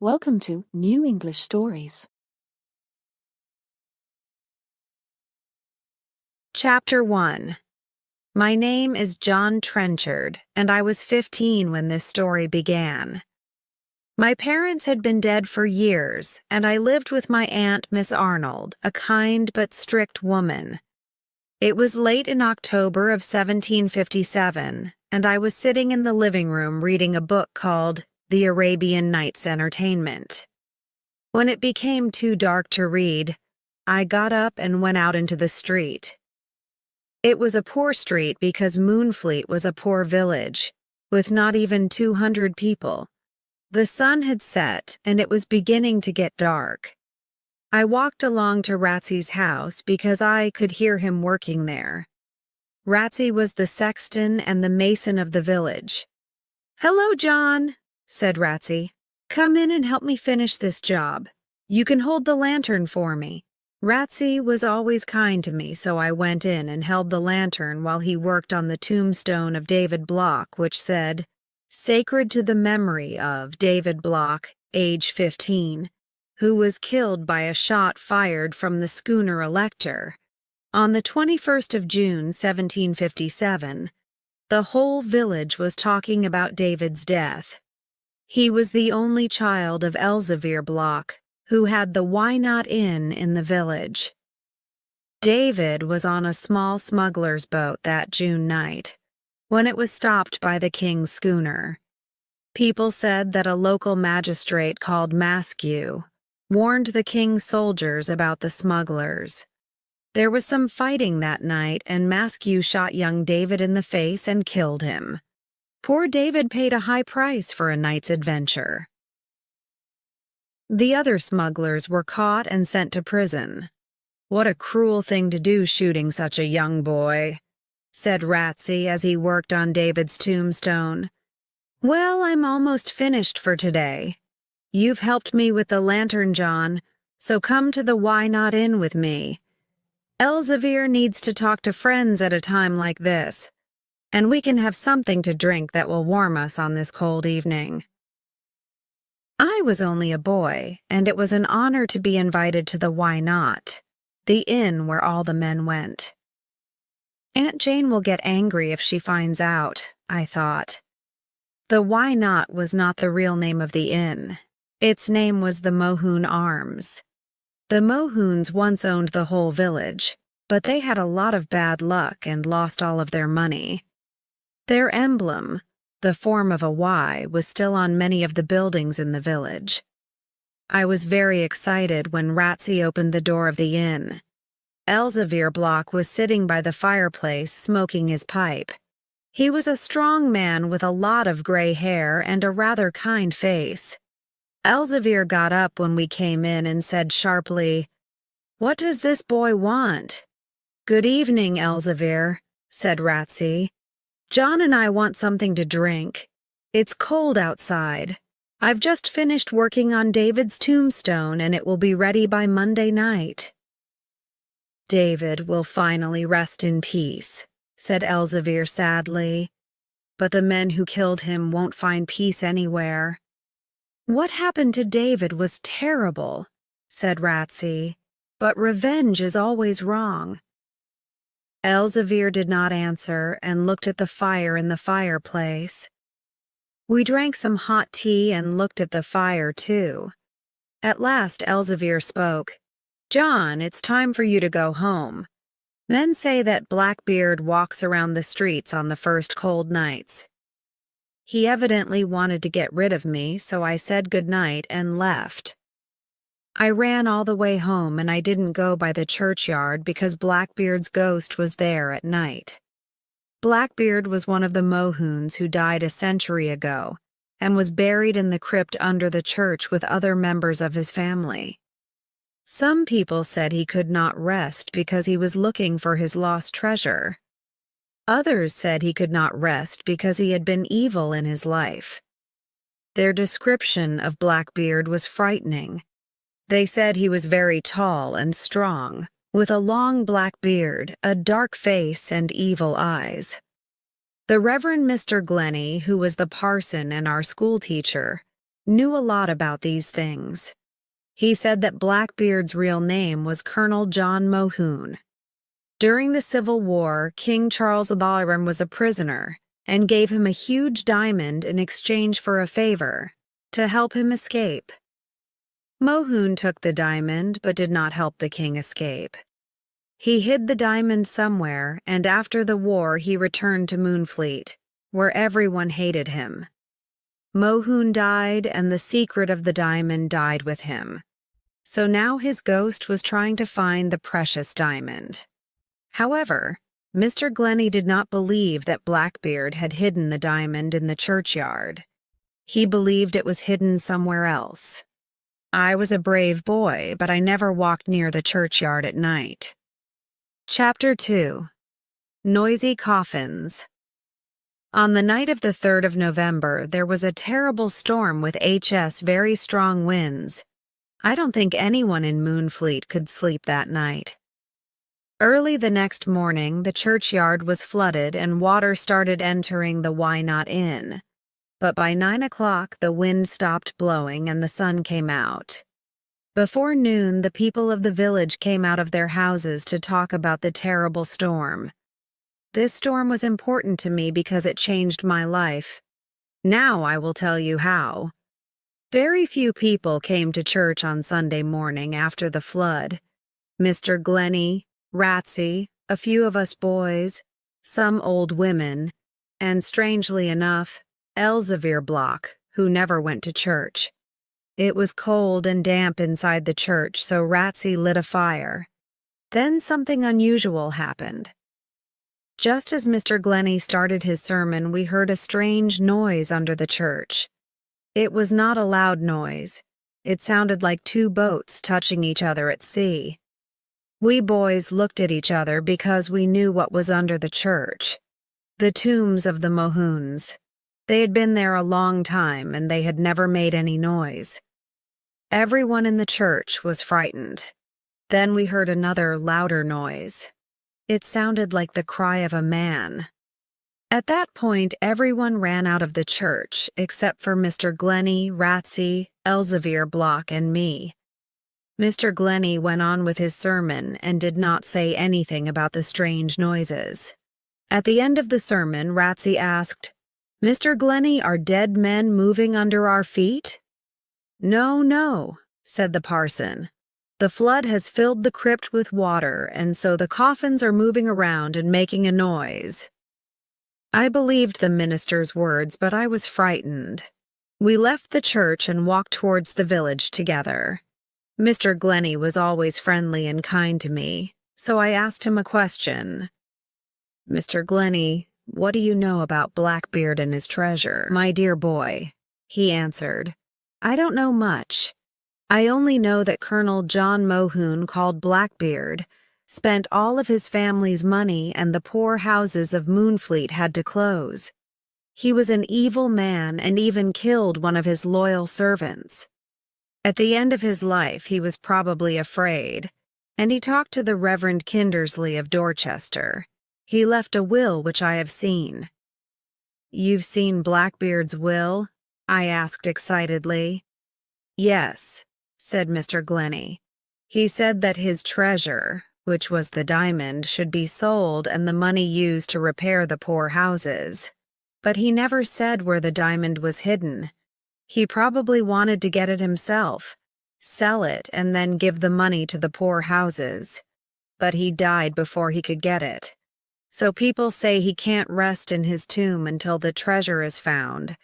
Welcome to New English Stories. Chapter 1. My name is John Trenchard, and I was 15 when this story began. My parents had been dead for years, and I lived with my aunt, Miss Arnold, a kind but strict woman. It was late in October of 1757, and I was sitting in the living room reading a book called The Arabian Nights Entertainment. When it became too dark to read, I got up and went out into the street. It was a poor street because Moonfleet was a poor village, with not even 200 people. The sun had set, and it was beginning to get dark. I walked along to Ratsey's house because I could hear him working there. Ratsey was the sexton and the mason of the village. "Hello, John," said Ratsey. "Come in and help me finish this job. You can hold the lantern for me." Ratsey was always kind to me, so I went in and held the lantern while he worked on the tombstone of David Block, which said, "Sacred to the memory of David Block, age 15, who was killed by a shot fired from the schooner Elector. On the 21st of June, 1757, the whole village was talking about David's death. He was the only child of Elzevir Block, who had the Why Not Inn in the village. David was on a small smuggler's boat that June night, when it was stopped by the king's schooner. People said that a local magistrate called Maskew warned the king's soldiers about the smugglers. There was some fighting that night, and Maskew shot young David in the face and killed him. Poor David paid a high price for a night's adventure. The other smugglers were caught and sent to prison. What a cruel thing to do, shooting such a young boy," said Ratsey as he worked on David's tombstone. "Well, I'm almost finished for today. You've helped me with the lantern, John, so come to the Why Not Inn with me. Elzevir needs to talk to friends at a time like this, and we can have something to drink that will warm us on this cold evening." I was only a boy, and it was an honor to be invited to the Why Not, the inn where all the men went. Aunt Jane will get angry if she finds out, I thought. The Why Not was not the real name of the inn. Its name was the Mohune Arms. The Mohunes once owned the whole village, but they had a lot of bad luck and lost all of their money. Their emblem, the form of a Y, was still on many of the buildings in the village. I was very excited when Ratsey opened the door of the inn. Elzevir Block was sitting by the fireplace smoking his pipe. He was a strong man with a lot of gray hair and a rather kind face. Elzevir got up when we came in and said sharply, "What does this boy want?" "Good evening, Elzevir," said Ratsey. "John and I want something to drink. It's cold outside. I've just finished working on David's tombstone, and it will be ready by Monday night." "David will finally rest in peace," said Elzevir sadly. "But the men who killed him won't find peace anywhere." "What happened to David was terrible," said Ratsey, "but revenge is always wrong." Elzevir did not answer and looked at the fire in the fireplace. We drank some hot tea and looked at the fire, too. At last Elzevir spoke. "John, it's time for you to go home. Men say that Blackbeard walks around the streets on the first cold nights." He evidently wanted to get rid of me, so I said good night and left. I ran all the way home, and I didn't go by the churchyard because Blackbeard's ghost was there at night. Blackbeard was one of the Mohunes who died a century ago and was buried in the crypt under the church with other members of his family. Some people said he could not rest because he was looking for his lost treasure. Others said he could not rest because he had been evil in his life. Their description of Blackbeard was frightening. They said he was very tall and strong, with a long black beard, a dark face, and evil eyes. The Reverend Mr. Glennie, who was the parson and our school teacher, knew a lot about these things. He said that Blackbeard's real name was Colonel John Mohune. During the Civil War, King Charles II was a prisoner and gave him a huge diamond in exchange for a favor to help him escape. Mohune took the diamond but did not help the king escape. He hid the diamond somewhere, and after the war he returned to Moonfleet, where everyone hated him. Mohune died, and the secret of the diamond died with him. So now his ghost was trying to find the precious diamond. However, Mr. Glennie did not believe that Blackbeard had hidden the diamond in the churchyard. He believed it was hidden somewhere else. I was a brave boy, but I never walked near the churchyard at night. Chapter 2. Noisy Coffins. On the night of the 3rd of November, there was a terrible storm with very strong winds. I don't think anyone in Moonfleet could sleep that night. Early the next morning, the churchyard was flooded and water started entering the Why Not Inn. But by 9 o'clock, the wind stopped blowing and the sun came out. Before noon, the people of the village came out of their houses to talk about the terrible storm. This storm was important to me because it changed my life. Now I will tell you how. Very few people came to church on Sunday morning after the flood. Mr. Glennie, Ratsey, a few of us boys, some old women, and strangely enough, Elzevir Block, who never went to church. It was cold and damp inside the church, so Ratsey lit a fire. Then something unusual happened. Just as Mr. Glennie started his sermon, we heard a strange noise under the church. It was not a loud noise. It sounded like two boats touching each other at sea. We boys looked at each other because we knew what was under the church. The tombs of the Mohunes. They had been there a long time, and they had never made any noise. Everyone in the church was frightened. Then we heard another, louder noise. It sounded like the cry of a man. At that point, everyone ran out of the church, except for Mr. Glennie, Ratsey, Elzevir Block, and me. Mr. Glennie went on with his sermon and did not say anything about the strange noises. At the end of the sermon, Ratsey asked, "Mr. Glennie, are dead men moving under our feet?" "No, no," said the parson. "The flood has filled the crypt with water, and so the coffins are moving around and making a noise." I believed the minister's words, but I was frightened. We left the church and walked towards the village together. Mr. Glennie was always friendly and kind to me, so I asked him a question. "Mr. Glennie, what do you know about Blackbeard and his treasure?" "My dear boy," he answered, "I don't know much. I only know that Colonel John Mohune, called Blackbeard, spent all of his family's money and the poor houses of Moonfleet had to close. He was an evil man and even killed one of his loyal servants. At the end of his life, he was probably afraid, and he talked to the Reverend Kindersley of Dorchester. He left a will which I have seen." "You've seen Blackbeard's will?" I asked excitedly. "Yes," said Mr. Glennie. "He said that his treasure, which was the diamond, should be sold and the money used to repair the poor houses. But he never said where the diamond was hidden. He probably wanted to get it himself, sell it, and then give the money to the poor houses. But he died before he could get it. So people say he can't rest in his tomb until the treasure is found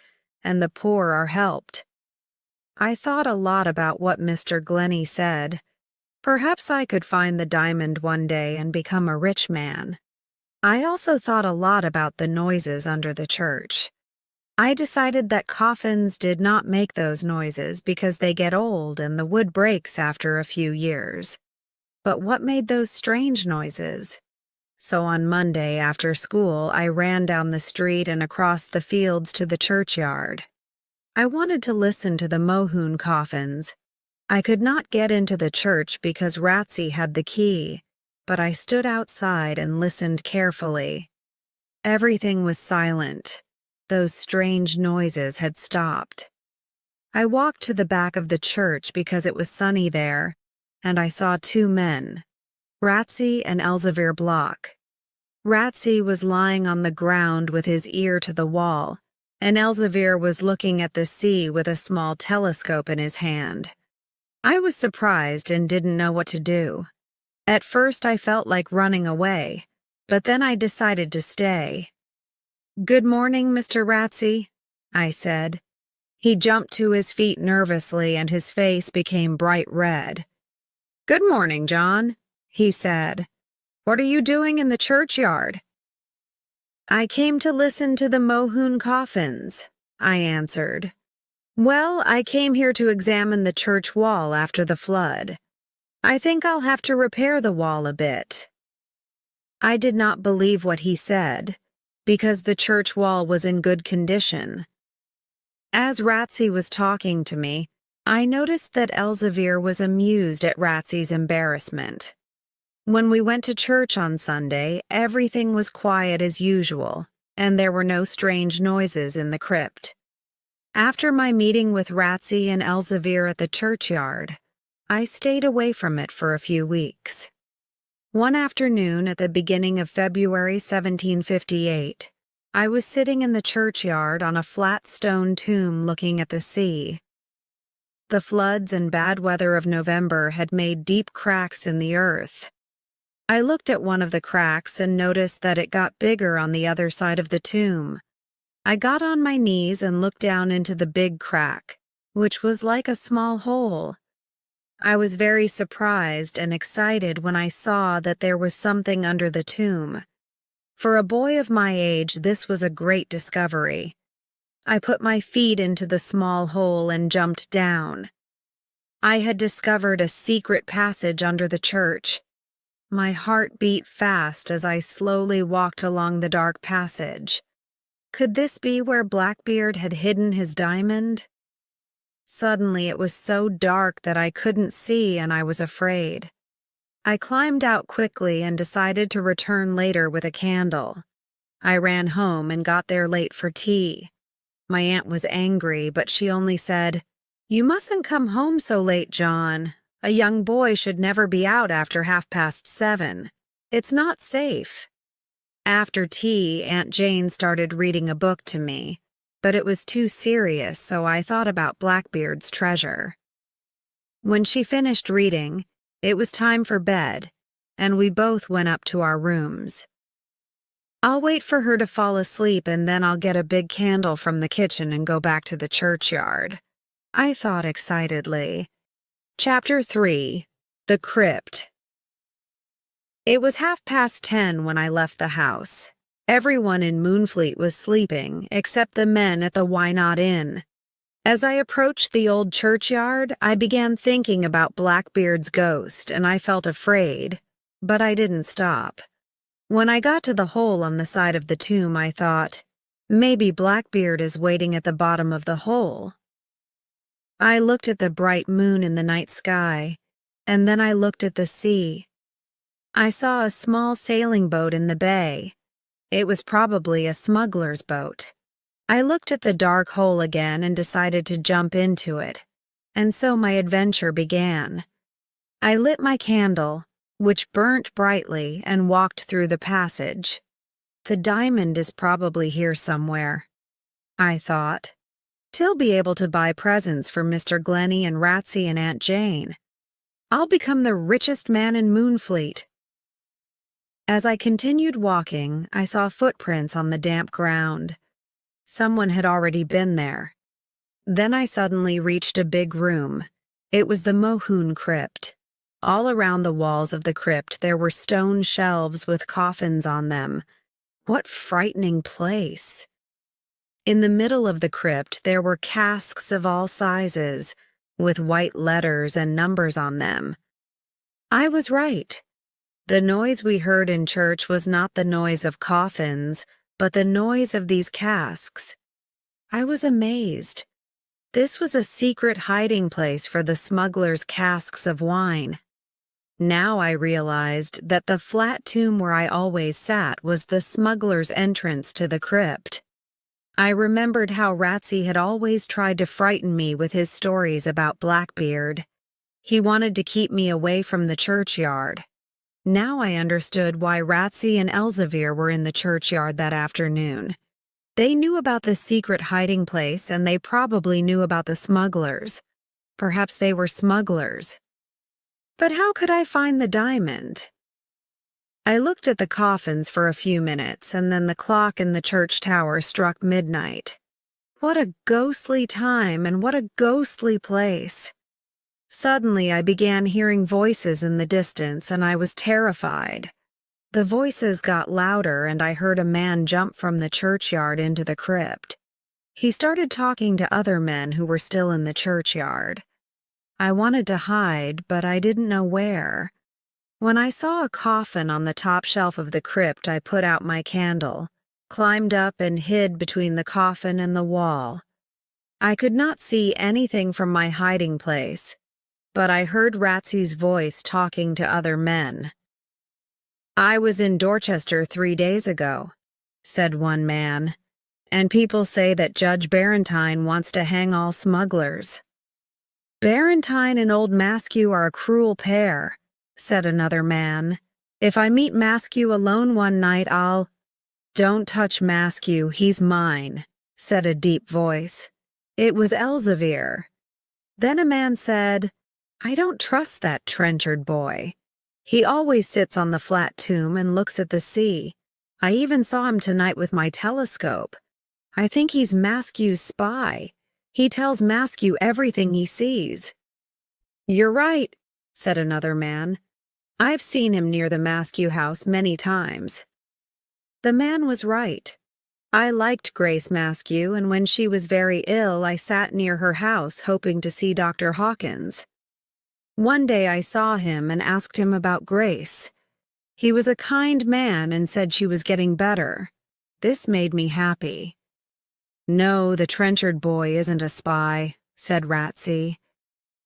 and the poor are helped." I thought a lot about what Mr. Glennie said. Perhaps I could find the diamond one day and become a rich man. I also thought a lot about the noises under the church. I decided that coffins did not make those noises because they get old and the wood breaks after a few years. But what made those strange noises? So on Monday after school, I ran down the street and across the fields to the churchyard. I wanted to listen to the Mohune coffins. I could not get into the church because Ratsey had the key, but I stood outside and listened carefully. Everything was silent. Those strange noises had stopped. I walked to the back of the church because it was sunny there, and I saw two men, Ratsey and Elzevir Block. Ratsey was lying on the ground with his ear to the wall, and Elzevir was looking at the sea with a small telescope in his hand. I was surprised and didn't know what to do. At first I felt like running away, but then I decided to stay. "Good morning, Mr. Ratsey," I said. He jumped to his feet nervously and his face became bright red. "Good morning, John," he said. "What are you doing in the churchyard?" "I came to listen to the Mohun coffins," I answered. "Well, I came here to examine the church wall after the flood. I think I'll have to repair the wall a bit." I did not believe what he said, because the church wall was in good condition. As Ratsey was talking to me, I noticed that Elzevir was amused at Ratsey's embarrassment. When we went to church on Sunday, everything was quiet as usual, and there were no strange noises in the crypt. After my meeting with Ratsey and Elzevir at the churchyard, I stayed away from it for a few weeks. One afternoon at the beginning of February 1758, I was sitting in the churchyard on a flat stone tomb looking at the sea. The floods and bad weather of November had made deep cracks in the earth. I looked at one of the cracks and noticed that it got bigger on the other side of the tomb. I got on my knees and looked down into the big crack, which was like a small hole. I was very surprised and excited when I saw that there was something under the tomb. For a boy of my age, this was a great discovery. I put my feet into the small hole and jumped down. I had discovered a secret passage under the church. My heart beat fast as I slowly walked along the dark passage. Could this be where Blackbeard had hidden his diamond? Suddenly it was so dark that I couldn't see and I was afraid. I climbed out quickly and decided to return later with a candle. I ran home and got there late for tea. My aunt was angry, but she only said, "You mustn't come home so late, John. A young boy should never be out after 7:30. It's not safe." After tea, Aunt Jane started reading a book to me, but it was too serious, so I thought about Blackbeard's treasure. When she finished reading, it was time for bed, and we both went up to our rooms. "I'll wait for her to fall asleep and then I'll get a big candle from the kitchen and go back to the churchyard," I thought excitedly. Chapter 3. The Crypt. It was 10:30 when I left the house. Everyone in Moonfleet was sleeping, except the men at the Why Not Inn. As I approached the old churchyard, I began thinking about Blackbeard's ghost, and I felt afraid, but I didn't stop. When I got to the hole on the side of the tomb, I thought, maybe Blackbeard is waiting at the bottom of the hole. I looked at the bright moon in the night sky, and then I looked at the sea. I saw a small sailing boat in the bay. It was probably a smuggler's boat. I looked at the dark hole again and decided to jump into it, and so my adventure began. I lit my candle, which burnt brightly, and walked through the passage. The diamond is probably here somewhere, I thought. Till be able to buy presents for Mr. Glennie and Ratsey and Aunt Jane. I'll become the richest man in Moonfleet. As I continued walking, I saw footprints on the damp ground. Someone had already been there. Then I suddenly reached a big room. It was the Mohun crypt. All around the walls of the crypt there were stone shelves with coffins on them. What frightening place! In the middle of the crypt there were casks of all sizes, with white letters and numbers on them. I was right. The noise we heard in church was not the noise of coffins, but the noise of these casks. I was amazed. This was a secret hiding place for the smugglers' casks of wine. Now I realized that the flat tomb where I always sat was the smuggler's entrance to the crypt. I remembered how Ratsey had always tried to frighten me with his stories about Blackbeard. He wanted to keep me away from the churchyard. Now I understood why Ratsey and Elzevir were in the churchyard that afternoon. They knew about the secret hiding place, and they probably knew about the smugglers. Perhaps they were smugglers. But how could I find the diamond? I looked at the coffins for a few minutes, and then the clock in the church tower struck midnight. What a ghostly time, and what a ghostly place. Suddenly I began hearing voices in the distance, and I was terrified. The voices got louder, and I heard a man jump from the churchyard into the crypt. He started talking to other men who were still in the churchyard. I wanted to hide, but I didn't know where. When I saw a coffin on the top shelf of the crypt, I put out my candle, climbed up and hid between the coffin and the wall. I could not see anything from my hiding place, but I heard Ratsey's voice talking to other men. "I was in Dorchester 3 days ago," said one man, "and people say that Judge Barentine wants to hang all smugglers." "Barentine and old Maskew are a cruel pair," said another man. "If I meet Maskew alone one night, I'll—" "Don't touch Maskew, he's mine," said a deep voice. It was Elzevir. Then a man said, "I don't trust that Trenchard boy. He always sits on the flat tomb and looks at the sea. I even saw him tonight with my telescope. I think he's Maskew's spy. He tells Maskew everything he sees." "You're right," said another man. "I've seen him near the Maskew house many times." The man was right. I liked Grace Maskew, and when she was very ill, I sat near her house hoping to see Dr. Hawkins. One day I saw him and asked him about Grace. He was a kind man and said she was getting better. This made me happy. "No, the Trenchard boy isn't a spy," said Ratsey.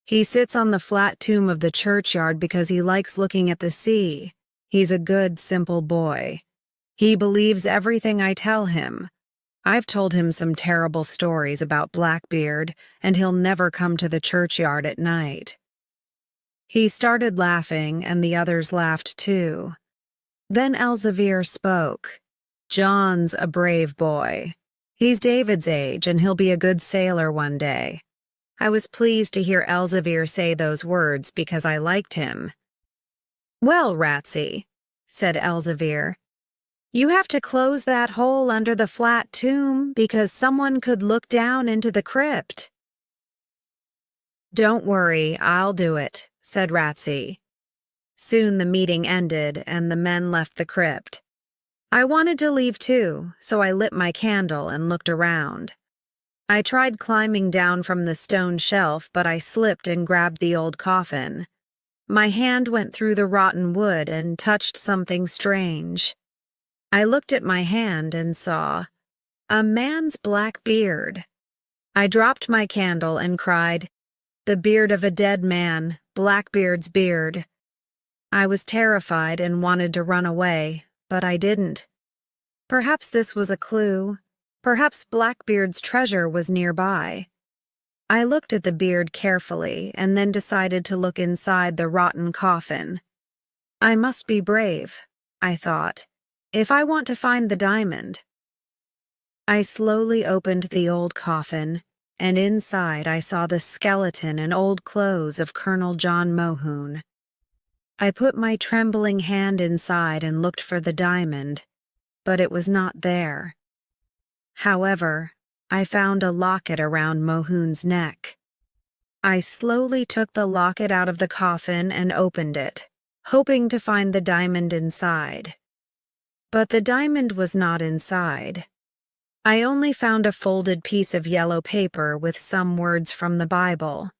"He sits on the flat tomb of the churchyard because he likes looking at the sea. He's a good, simple boy. He believes everything I tell him. I've told him some terrible stories about Blackbeard, and he'll never come to the churchyard at night." He started laughing, and the others laughed too. Then Elzevir spoke. "John's a brave boy. He's David's age, and he'll be a good sailor one day." I was pleased to hear Elzevir say those words because I liked him. "Well, Ratsey," said Elzevir, "you have to close that hole under the flat tomb because someone could look down into the crypt." "Don't worry, I'll do it," said Ratsey. Soon the meeting ended and the men left the crypt. I wanted to leave too, so I lit my candle and looked around. I tried climbing down from the stone shelf, but I slipped and grabbed the old coffin. My hand went through the rotten wood and touched something strange. I looked at my hand and saw a man's black beard. I dropped my candle and cried, "The beard of a dead man, Blackbeard's beard." I was terrified and wanted to run away, but I didn't. Perhaps this was a clue. Perhaps Blackbeard's treasure was nearby. I looked at the beard carefully and then decided to look inside the rotten coffin. I must be brave, I thought, if I want to find the diamond. I slowly opened the old coffin, and inside I saw the skeleton and old clothes of Colonel John Mohune. I put my trembling hand inside and looked for the diamond, but it was not there. However, I found a locket around Mohune's neck. I slowly took the locket out of the coffin and opened it, hoping to find the diamond inside. But the diamond was not inside. I only found a folded piece of yellow paper with some words from the Bible.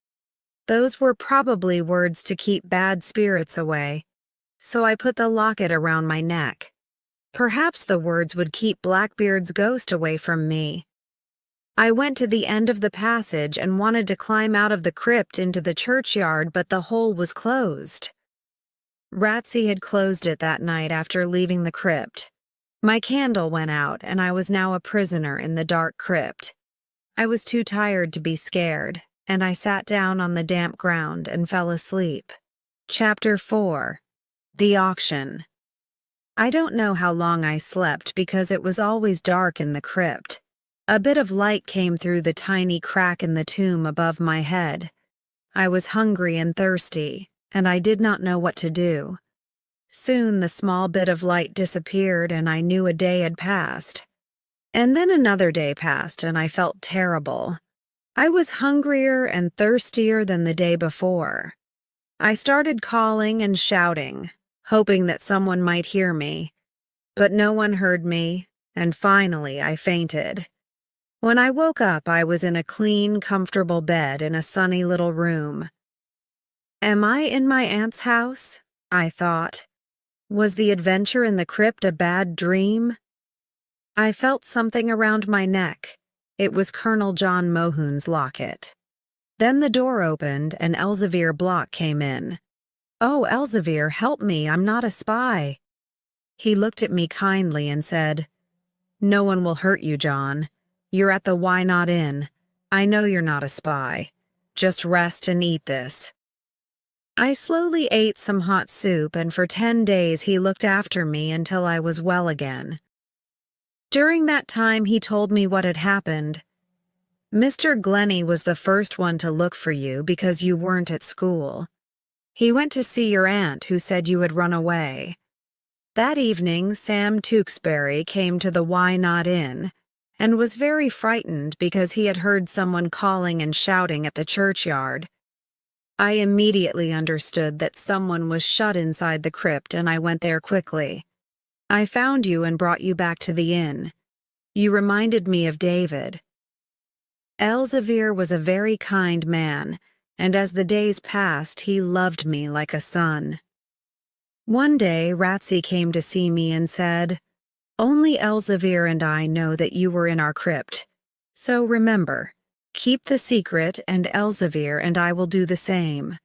Those were probably words to keep bad spirits away, so I put the locket around my neck. Perhaps the words would keep Blackbeard's ghost away from me. I went to the end of the passage and wanted to climb out of the crypt into the churchyard, but the hole was closed. Ratsey had closed it that night after leaving the crypt. My candle went out, and I was now a prisoner in the dark crypt. I was too tired to be scared, and I sat down on the damp ground and fell asleep. Chapter 4. The Auction. I don't know how long I slept because it was always dark in the crypt. A bit of light came through the tiny crack in the tomb above my head. I was hungry and thirsty, and I did not know what to do. Soon the small bit of light disappeared, and I knew a day had passed. And then another day passed, and I felt terrible. I was hungrier and thirstier than the day before. I started calling and shouting, hoping that someone might hear me. But no one heard me, and finally I fainted. When I woke up, I was in a clean, comfortable bed in a sunny little room. Am I in my aunt's house? I thought. Was the adventure in the crypt a bad dream? I felt something around my neck. It was Colonel John Mohun's locket. Then the door opened and Elzevir Block came in. "Oh, Elzevir, help me, I'm not a spy." He looked at me kindly and said, "No one will hurt you, John. You're at the Why Not Inn. I know you're not a spy. Just rest and eat this." I slowly ate some hot soup, and for 10 days he looked after me until I was well again. During that time he told me what had happened. "Mr. Glennie was the first one to look for you because you weren't at school. He went to see your aunt who said you had run away. That evening Sam Tewkesbury came to the Why Not Inn and was very frightened because he had heard someone calling and shouting at the churchyard. I immediately understood that someone was shut inside the crypt, and I went there quickly. I found you and brought you back to the inn. You reminded me of David." Elzevir was a very kind man, and as the days passed, he loved me like a son. One day, Ratsey came to see me and said, "Only Elzevir and I know that you were in our crypt. So remember, keep the secret, and Elzevir and I will do the same."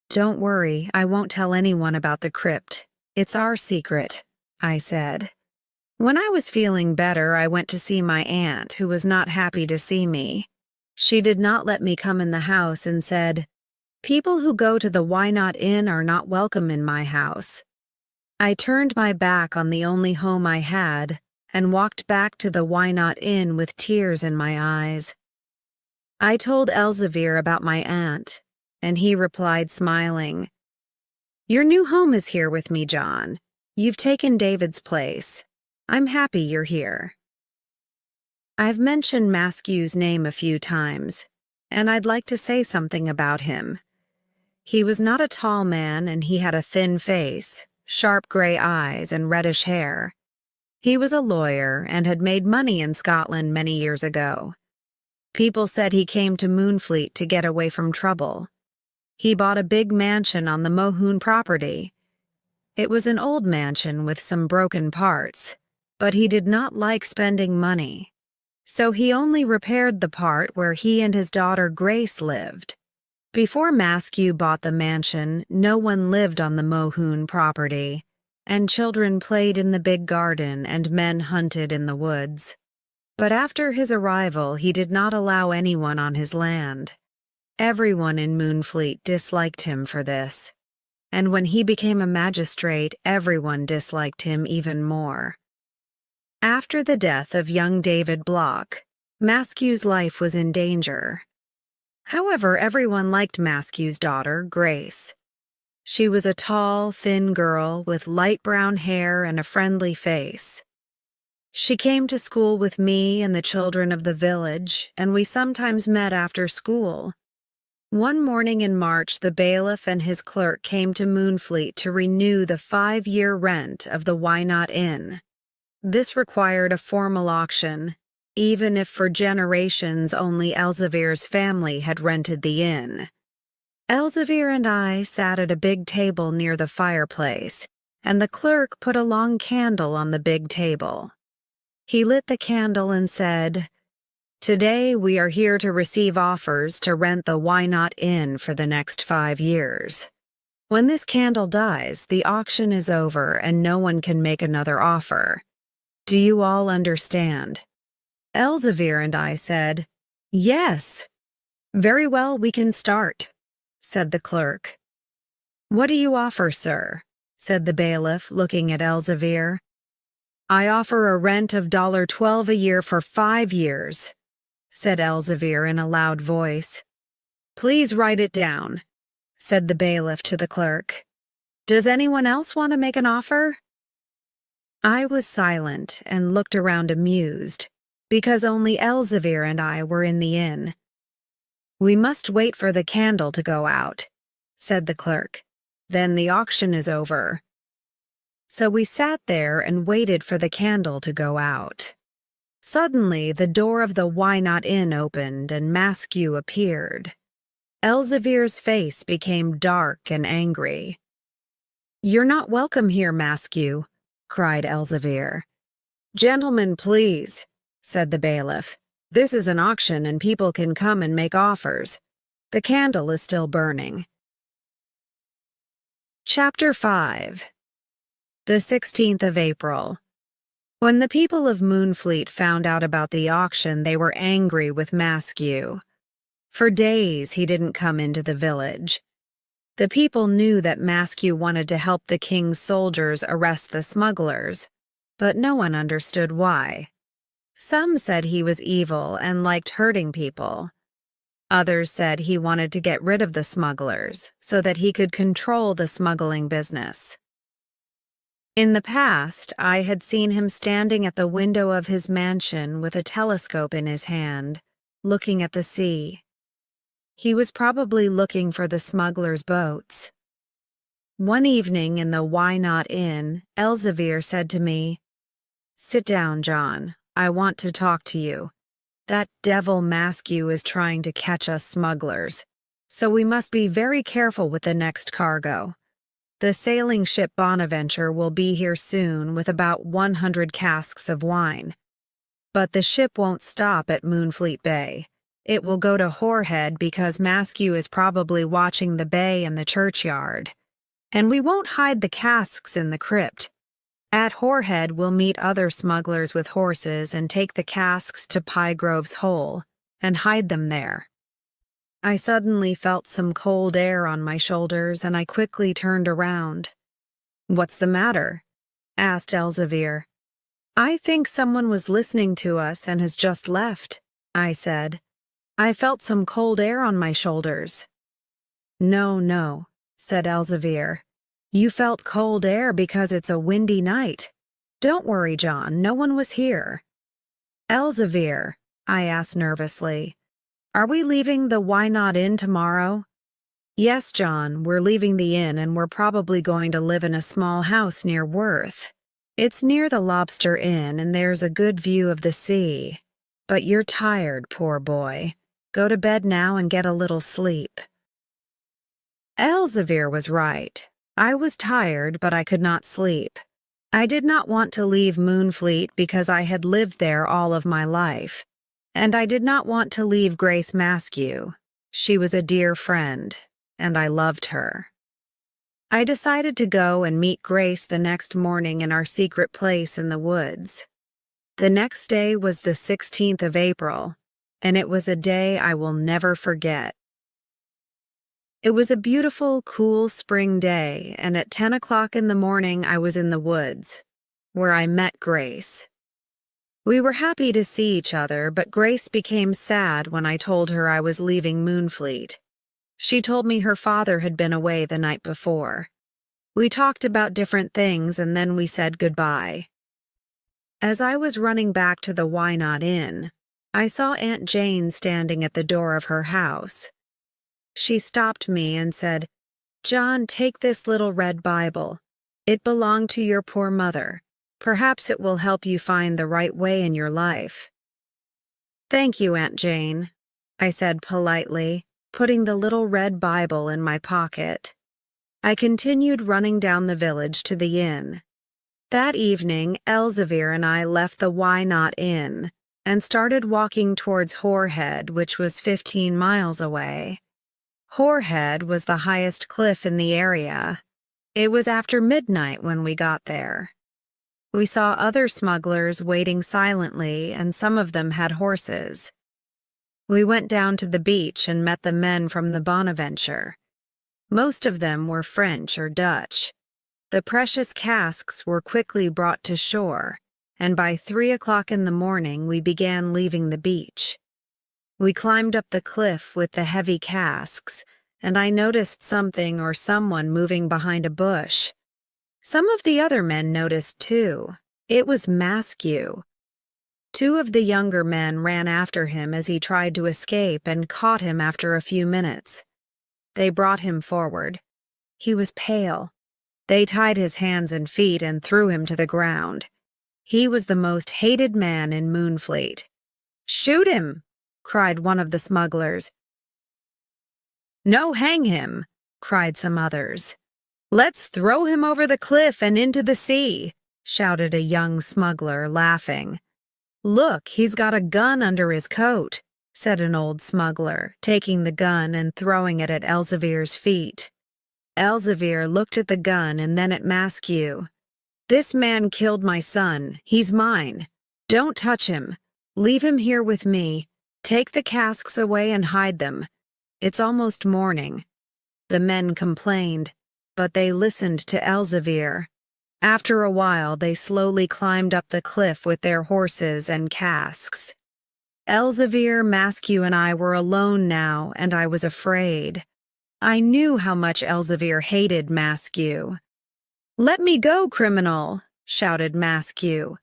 "Don't worry, I won't tell anyone about the crypt. It's our secret," I said. When I was feeling better, I went to see my aunt, who was not happy to see me. She did not let me come in the house and said, "People who go to the Why Not Inn are not welcome in my house." I turned my back on the only home I had and walked back to the Why Not Inn with tears in my eyes. I told Elzevir about my aunt, and he replied smiling, "Your new home is here with me, John. You've taken David's place. I'm happy you're here." I've mentioned Maskew's name a few times, and I'd like to say something about him. He was not a tall man, and he had a thin face, sharp gray eyes, and reddish hair. He was a lawyer and had made money in Scotland many years ago. People said he came to Moonfleet to get away from trouble. He bought a big mansion on the Mohun property. It was an old mansion with some broken parts, but he did not like spending money. So he only repaired the part where he and his daughter Grace lived. Before Maskew bought the mansion, no one lived on the Mohun property, and children played in the big garden and men hunted in the woods. But after his arrival, he did not allow anyone on his land. Everyone in Moonfleet disliked him for this, and when he became a magistrate, everyone disliked him even more. After the death of young David Block, Maskew's life was in danger. However, everyone liked Maskew's daughter, Grace. She was a tall, thin girl with light brown hair and a friendly face. She came to school with me and the children of the village, and we sometimes met after school. One morning in March, the bailiff and his clerk came to Moonfleet to renew the 5-year rent of the Why Not Inn. This required a formal auction, even if for generations only Elzevir's family had rented the inn. Elzevir and I sat at a big table near the fireplace, and the clerk put a long candle on the big table. He lit the candle and said, "Today we are here to receive offers to rent the Why Not Inn for the next 5 years. When this candle dies, the auction is over and no one can make another offer. Do you all understand?" Elzevir and I said, "Yes." "Very well, we can start," said the clerk. "What do you offer, sir?" said the bailiff, looking at Elzevir. "I offer a rent of $12 a year for 5 years," said Elzevir in a loud voice. "Please write it down," said the bailiff to the clerk. "Does anyone else want to make an offer?" I was silent and looked around amused, because only Elzevir and I were in the inn. "We must wait for the candle to go out," said the clerk. "Then the auction is over." So we sat there and waited for the candle to go out. Suddenly, the door of the Why Not Inn opened and Maskew appeared. Elzevir's face became dark and angry. "You're not welcome here, Maskew," cried Elzevir. "Gentlemen, please," said the bailiff. "This is an auction and people can come and make offers. The candle is still burning." Chapter 5. The 16th of April. When the people of Moonfleet found out about the auction, they were angry with Maskew. For days he didn't come into the village. The people knew that Maskew wanted to help the king's soldiers arrest the smugglers, but no one understood why. Some said he was evil and liked hurting people. Others said he wanted to get rid of the smugglers so that he could control the smuggling business. In the past, I had seen him standing at the window of his mansion with a telescope in his hand, looking at the sea. He was probably looking for the smugglers' boats. One evening in the Why Not Inn, Elzevir said to me, "Sit down, John. I want to talk to you. That devil Maskew is trying to catch us smugglers, so we must be very careful with the next cargo. The sailing ship Bonaventure will be here soon with about 100 casks of wine. But the ship won't stop at Moonfleet Bay. It will go to Horehead because Maskew is probably watching the bay and the churchyard. And we won't hide the casks in the crypt. At Horehead, we'll meet other smugglers with horses and take the casks to Pyegrove's Hole and hide them there." I suddenly felt some cold air on my shoulders and I quickly turned around. "What's the matter?" asked Elzevir. "I think someone was listening to us and has just left," I said. "I felt some cold air on my shoulders." No, said Elzevir. "You felt cold air because it's a windy night. Don't worry, John, no one was here." "Elzevir," I asked nervously, "are we leaving the Why Not Inn tomorrow?" "Yes, John, we're leaving the inn and we're probably going to live in a small house near Worth. It's near the Lobster Inn and there's a good view of the sea. But you're tired, poor boy. Go to bed now and get a little sleep." Elzevir was right. I was tired, but I could not sleep. I did not want to leave Moonfleet because I had lived there all of my life. And I did not want to leave Grace Maskew. She was a dear friend, and I loved her. I decided to go and meet Grace the next morning in our secret place in the woods. The next day was the 16th of April, and it was a day I will never forget. It was a beautiful, cool spring day, and at 10 o'clock in the morning I was in the woods, where I met Grace. We were happy to see each other, but Grace became sad when I told her I was leaving Moonfleet. She told me her father had been away the night before. We talked about different things and then we said goodbye. As I was running back to the Why Not Inn, I saw Aunt Jane standing at the door of her house. She stopped me and said, "John, take this little red Bible. It belonged to your poor mother. Perhaps it will help you find the right way in your life." "Thank you, Aunt Jane," I said politely, putting the little red Bible in my pocket. I continued running down the village to the inn. That evening, Elzevir and I left the Why Not Inn and started walking towards Horehead, which was 15 miles away. Horehead was the highest cliff in the area. It was after midnight when we got there. We saw other smugglers waiting silently, and some of them had horses. We went down to the beach and met the men from the Bonaventure. Most of them were French or Dutch. The precious casks were quickly brought to shore, and by 3 o'clock in the morning we began leaving the beach. We climbed up the cliff with the heavy casks, and I noticed something or someone moving behind a bush. Some of the other men noticed too. It was Maskew. 2 of the younger men ran after him as he tried to escape and caught him after a few minutes. They brought him forward. He was pale. They tied his hands and feet and threw him to the ground. He was the most hated man in Moonfleet. "Shoot him!" cried one of the smugglers. "No, hang him!" cried some others. "Let's throw him over the cliff and into the sea!" shouted a young smuggler, laughing. "Look, he's got a gun under his coat," said an old smuggler, taking the gun and throwing it at Elsevier's feet. Elsevier looked at the gun and then at Maskew. "This man killed my son. He's mine. Don't touch him. Leave him here with me. Take the casks away and hide them. It's almost morning." The men complained, but they listened to Elsevier. After a while, they slowly climbed up the cliff with their horses and casks. Elsevier, Maskew, and I were alone now, and I was afraid. I knew how much Elsevier hated Maskew. "Let me go, criminal!" shouted Maskew.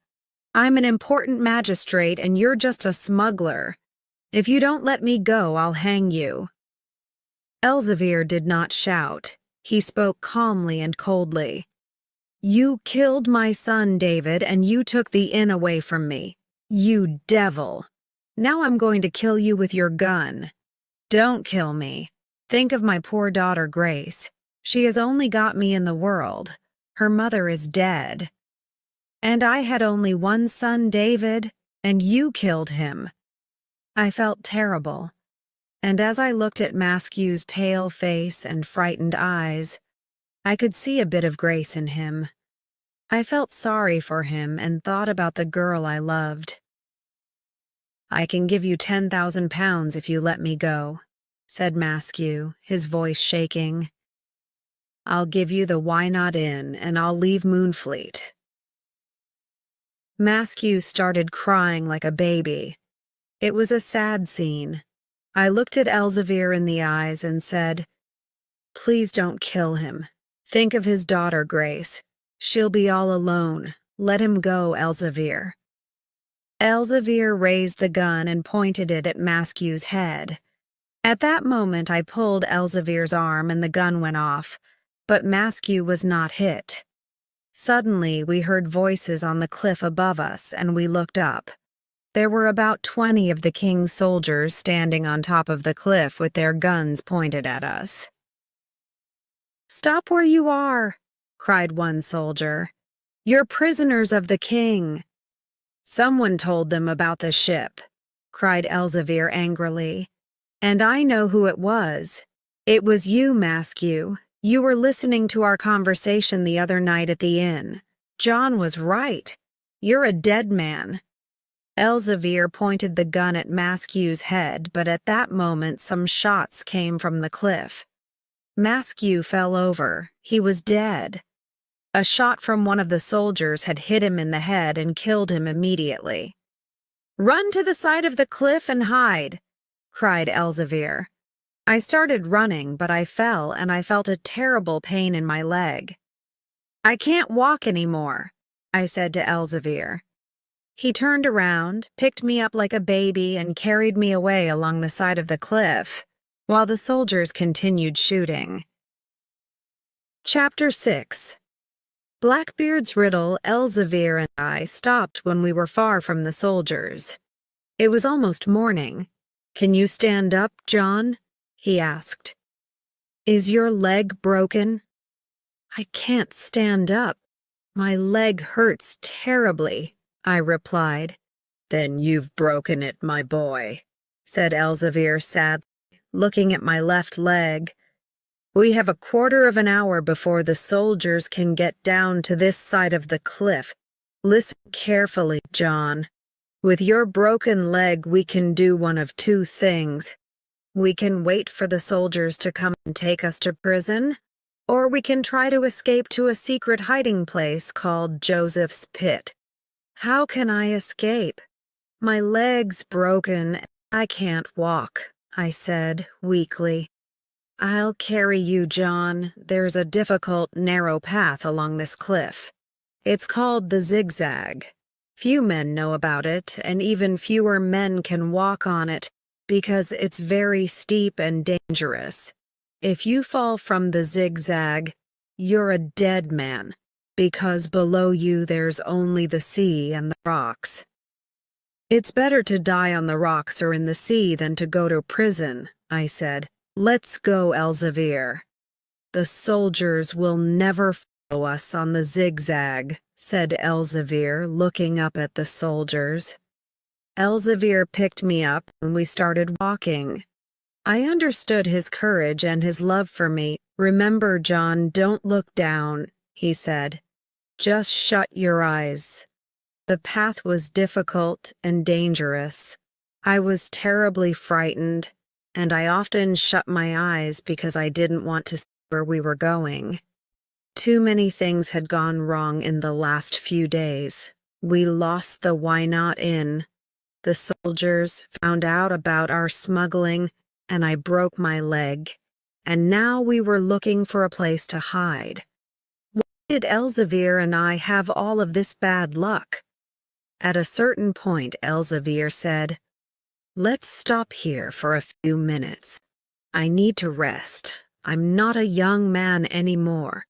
"I'm an important magistrate, and you're just a smuggler. If you don't let me go, I'll hang you." Elsevier did not shout. He spoke calmly and coldly. "You killed my son, David, and you took the inn away from me. You devil! Now I'm going to kill you with your gun. Don't kill me. Think of my poor daughter, Grace. She has only got me in the world. Her mother is dead. And I had only one son, David, and you killed him." I felt terrible, and as I looked at Maskew's pale face and frightened eyes, I could see a bit of Grace in him. I felt sorry for him and thought about the girl I loved. "I can give you £10,000 if you let me go," said Maskew, his voice shaking. "I'll give you the Why Not Inn, and I'll leave Moonfleet." Maskew started crying like a baby. It was a sad scene. I looked at Elsevier in the eyes and said, "Please don't kill him. Think of his daughter, Grace. She'll be all alone. Let him go, Elsevier." Elsevier raised the gun and pointed it at Maskew's head. At that moment, I pulled Elsevier's arm and the gun went off, but Maskew was not hit. Suddenly, we heard voices on the cliff above us, and we looked up. There were about 20 of the king's soldiers standing on top of the cliff with their guns pointed at us. "Stop where you are," cried one soldier. "You're prisoners of the king." "Someone told them about the ship," cried Elsevier angrily. "And I know who it was. It was you, Maskew. You were listening to our conversation the other night at the inn. John was right. You're a dead man." Elsevier pointed the gun at Maskew's head, but at that moment some shots came from the cliff. Maskew fell over. He was dead. A shot from one of the soldiers had hit him in the head and killed him immediately. "Run to the side of the cliff and hide," cried Elsevier. I started running, but I fell and I felt a terrible pain in my leg. "I can't walk anymore," I said to Elsevier. He turned around, picked me up like a baby, and carried me away along the side of the cliff, while the soldiers continued shooting. Chapter 6. Blackbeard's riddle, Elsevier and I stopped when we were far from the soldiers. It was almost morning. "Can you stand up, John?" he asked. "Is your leg broken?" "I can't stand up. My leg hurts terribly," I replied. "Then you've broken it, my boy," said Elsevier sadly, looking at my left leg. "We have a quarter of an hour before the soldiers can get down to this side of the cliff. Listen carefully, John. With your broken leg, we can do one of two things. We can wait for the soldiers to come and take us to prison, or we can try to escape to a secret hiding place called Joseph's Pit. How can I escape? My leg's broken. I can't walk, I said weakly. I'll carry you, John. There's a difficult, narrow path along this cliff. It's called the Zigzag. Few men know about it, and even fewer men can walk on it because it's very steep and dangerous. If you fall from the zigzag, you're a dead man, because below you there's only the sea and the rocks. It's better to die on the rocks or in the sea than to go to prison, I said. Let's go, Elzevir. The soldiers will never follow us on the zigzag, said Elzevir, looking up at the soldiers. Elzevir picked me up and we started walking. I understood his courage and his love for me. Remember, John, don't look down, he said. Just shut your eyes. The path was difficult and dangerous. I was terribly frightened, and I often shut my eyes because I didn't want to see where we were going. Too many things had gone wrong in the last few days. We lost the Why Not Inn. The soldiers found out about our smuggling, and I broke my leg, and now we were looking for a place to hide. Why did Elzevir and I have all of this bad luck? At a certain point, Elzevir said, Let's stop here for a few minutes. I need to rest. I'm not a young man anymore.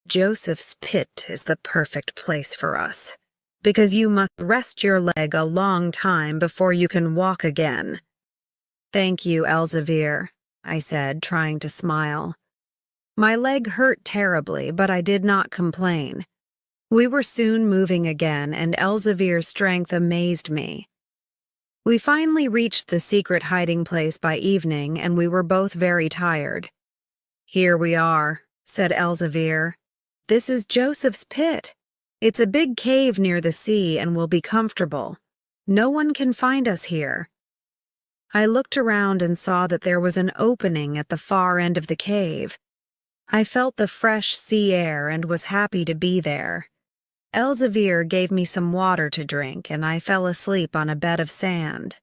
Joseph's Pit is the perfect place for us, because you must rest your leg a long time before you can walk again. Thank you, Elzevir, I said, trying to smile. My leg hurt terribly, but I did not complain. We were soon moving again, and Elzevir's strength amazed me. We finally reached the secret hiding place by evening, and we were both very tired. Here we are, said Elzevir. This is Joseph's Pit. It's a big cave near the sea and will be comfortable. No one can find us here. I looked around and saw that there was an opening at the far end of the cave. I felt the fresh sea air and was happy to be there. Elzevir gave me some water to drink, and I fell asleep on a bed of sand.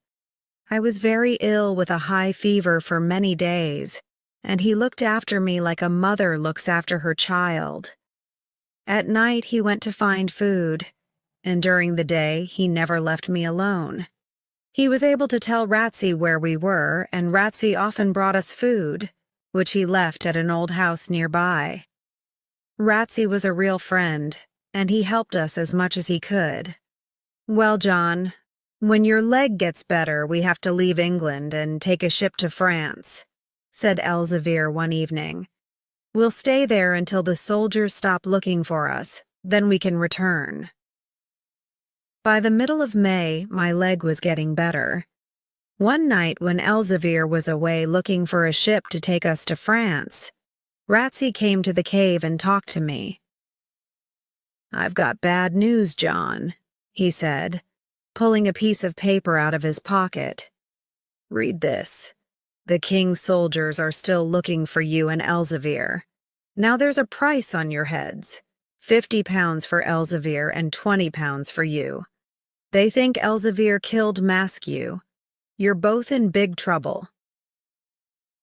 I was very ill with a high fever for many days, and he looked after me like a mother looks after her child. At night he went to find food, and during the day he never left me alone. He was able to tell Ratsy where we were, and Ratsy often brought us food, which he left at an old house nearby. Ratsy was a real friend, and he helped us as much as he could. Well, John, when your leg gets better, we have to leave England and take a ship to France, said Elzevir one evening. We'll stay there until the soldiers stop looking for us, then we can return. By the middle of May, my leg was getting better. One night when Elzevir was away looking for a ship to take us to France, Ratsy came to the cave and talked to me. I've got bad news, John, he said, pulling a piece of paper out of his pocket. Read this. The king's soldiers are still looking for you and Elzevir. Now there's a price on your heads. 50 pounds for Elzevir and 20 pounds for you. They think Elzevir killed Maskew. You're both in big trouble.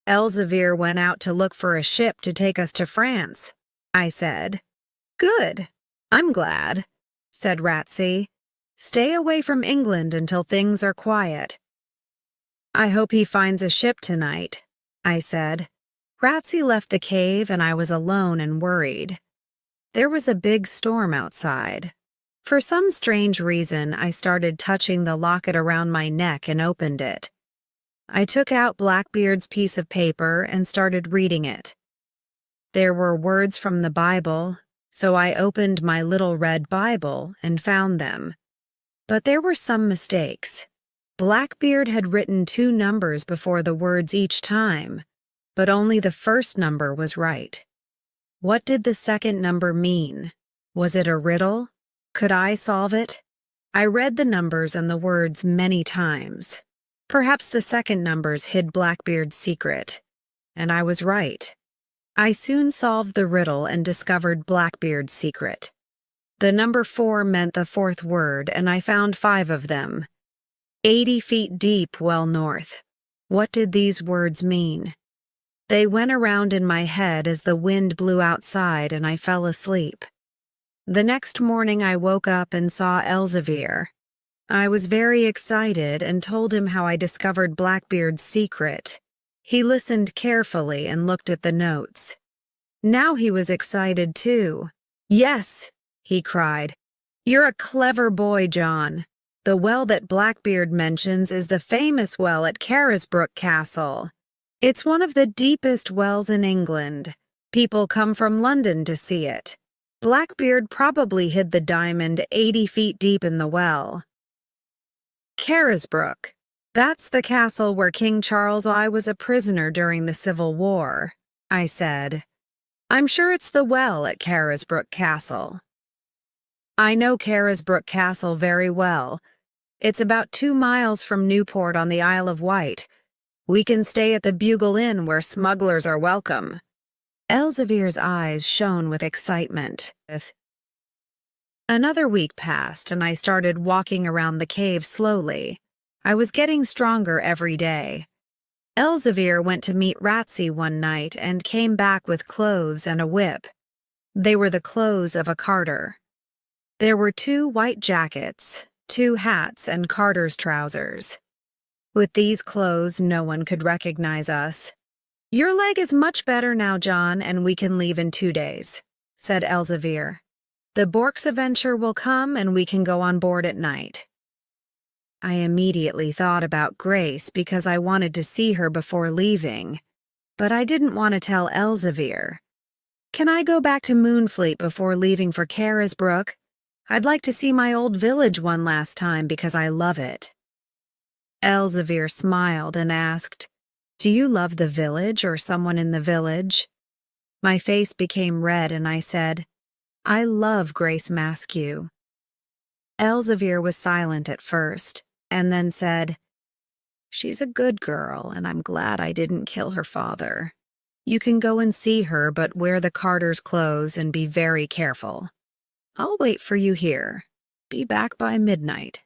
Elzevir went out to look for a ship to take us to France, I said. Good. I'm glad, said Ratsy. Stay away from England until things are quiet. I hope he finds a ship tonight, I said. Ratsy left the cave and I was alone and worried. There was a big storm outside. For some strange reason, I started touching the locket around my neck and opened it. I took out Blackbeard's piece of paper and started reading it. There were words from the Bible, so I opened my little red Bible and found them. But there were some mistakes. Blackbeard had written 2 numbers before the words each time, but only the first number was right. What did the second number mean? Was it a riddle? Could I solve it? I read the numbers and the words many times. Perhaps the second numbers hid Blackbeard's secret. And I was right. I soon solved the riddle and discovered Blackbeard's secret. The number 4 meant the fourth word, and I found 5 of them. 80 feet deep, well north. What did these words mean? They went around in my head as the wind blew outside and I fell asleep. The next morning I woke up and saw Elzevir. I was very excited and told him how I discovered Blackbeard's secret. He listened carefully and looked at the notes. Now he was excited too. "Yes," he cried. "You're a clever boy, John. The well that Blackbeard mentions is the famous well at Carisbrooke Castle. It's one of the deepest wells in England. People come from London to see it. Blackbeard probably hid the diamond 80 feet deep in the well." Carisbrooke. That's the castle where King Charles I was a prisoner during the Civil War, I said. I'm sure it's the well at Carisbrooke Castle. I know Carisbrooke Castle very well. It's about 2 miles from Newport on the Isle of Wight. We can stay at the Bugle Inn where smugglers are welcome. Elzevir's eyes shone with excitement. Another week passed and I started walking around the cave slowly. I was getting stronger every day. Elzevir went to meet Ratsey one night and came back with clothes and a whip. They were the clothes of a carter. There were 2 white jackets, 2 hats, and carter's trousers. With these clothes, no one could recognize us. "Your leg is much better now, John, and we can leave in 2 days," said Elzevir. "The Borksaventure will come and we can go on board at night." I immediately thought about Grace because I wanted to see her before leaving, but I didn't want to tell Elzevir. "Can I go back to Moonfleet before leaving for Carisbrooke? I'd like to see my old village one last time because I love it." Elzevir smiled and asked, "Do you love the village or someone in the village?" My face became red and I said, "I love Grace Maskew." Elzevir was silent at first, and then said, "She's a good girl, and I'm glad I didn't kill her father. You can go and see her, but wear the carter's clothes and be very careful. I'll wait for you here. Be back by midnight."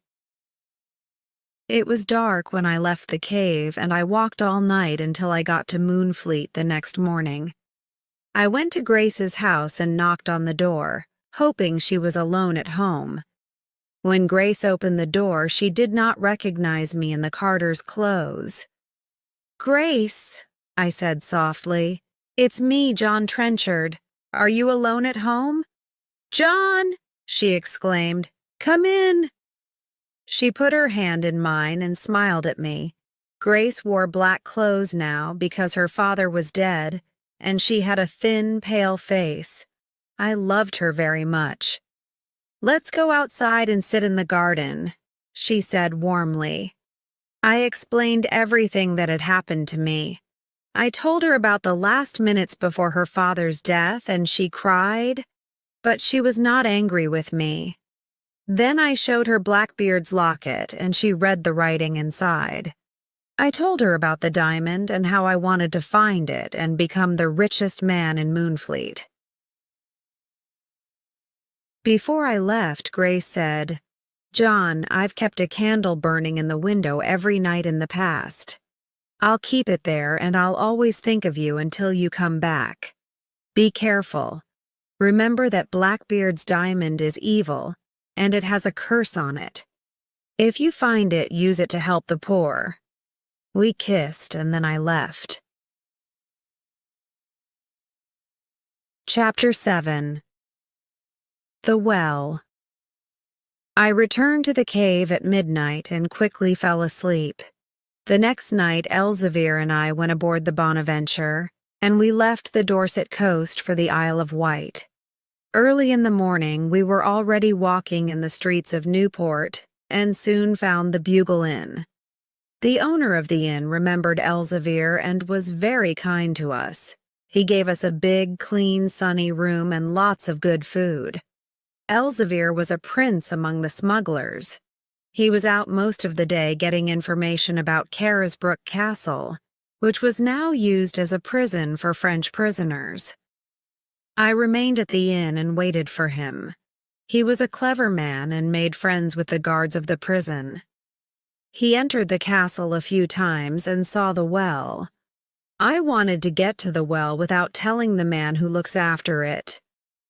It was dark when I left the cave, and I walked all night until I got to Moonfleet the next morning. I went to Grace's house and knocked on the door, hoping she was alone at home. When Grace opened the door, she did not recognize me in the carter's clothes. "Grace," I said softly, "it's me, John Trenchard. Are you alone at home?" "John!" she exclaimed. "Come in!" She put her hand in mine and smiled at me. Grace wore black clothes now because her father was dead, and she had a thin, pale face. I loved her very much. "Let's go outside and sit in the garden," she said warmly. I explained everything that had happened to me. I told her about the last minutes before her father's death, and she cried, but she was not angry with me. Then I showed her Blackbeard's locket, and she read the writing inside. I told her about the diamond and how I wanted to find it and become the richest man in Moonfleet. Before I left, Grace said, "John, I've kept a candle burning in the window every night in the past. I'll keep it there and I'll always think of you until you come back. Be careful. Remember that Blackbeard's diamond is evil, and it has a curse on it. If you find it, use it to help the poor." We kissed and then I left. Chapter 7. The Well. I returned to the cave at midnight and quickly fell asleep. The next night, Elzevir and I went aboard the Bonaventure, and we left the Dorset coast for the Isle of Wight. Early in the morning, we were already walking in the streets of Newport and soon found the Bugle Inn. The owner of the inn remembered Elzevir and was very kind to us. He gave us a big, clean, sunny room and lots of good food. Elzevir was a prince among the smugglers. He was out most of the day getting information about Carisbrooke Castle, which was now used as a prison for French prisoners. I remained at the inn and waited for him. He was a clever man and made friends with the guards of the prison. He entered the castle a few times and saw the well. I wanted to get to the well without telling the man who looks after it,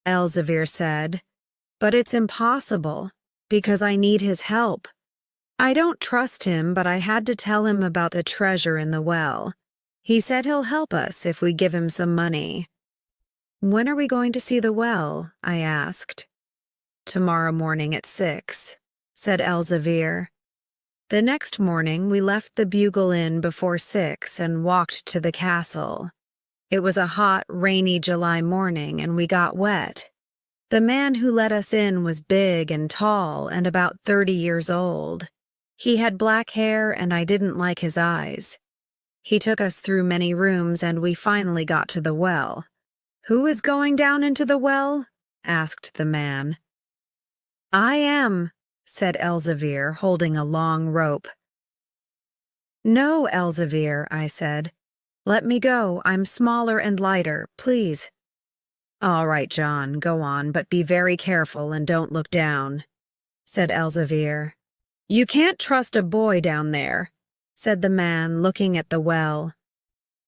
Elzevir said, but it's impossible, because I need his help. I don't trust him, but I had to tell him about the treasure in the well. He said he'll help us if we give him some money. When are we going to see the well? I asked. Tomorrow morning at 6, said Elzevir. The next morning we left the Bugle Inn before 6 and walked to the castle. It was a hot, rainy July morning and we got wet. The man who let us in was big and tall and about 30 years old. He had black hair and I didn't like his eyes. He took us through many rooms and we finally got to the well. "Who is going down into the well?" asked the man. "I am," said Elzevir, holding a long rope. "No, Elzevir," I said. "Let me go. I'm smaller and lighter, please." "All right, John, go on, but be very careful and don't look down," said Elzevir. "You can't trust a boy down there," said the man, looking at the well.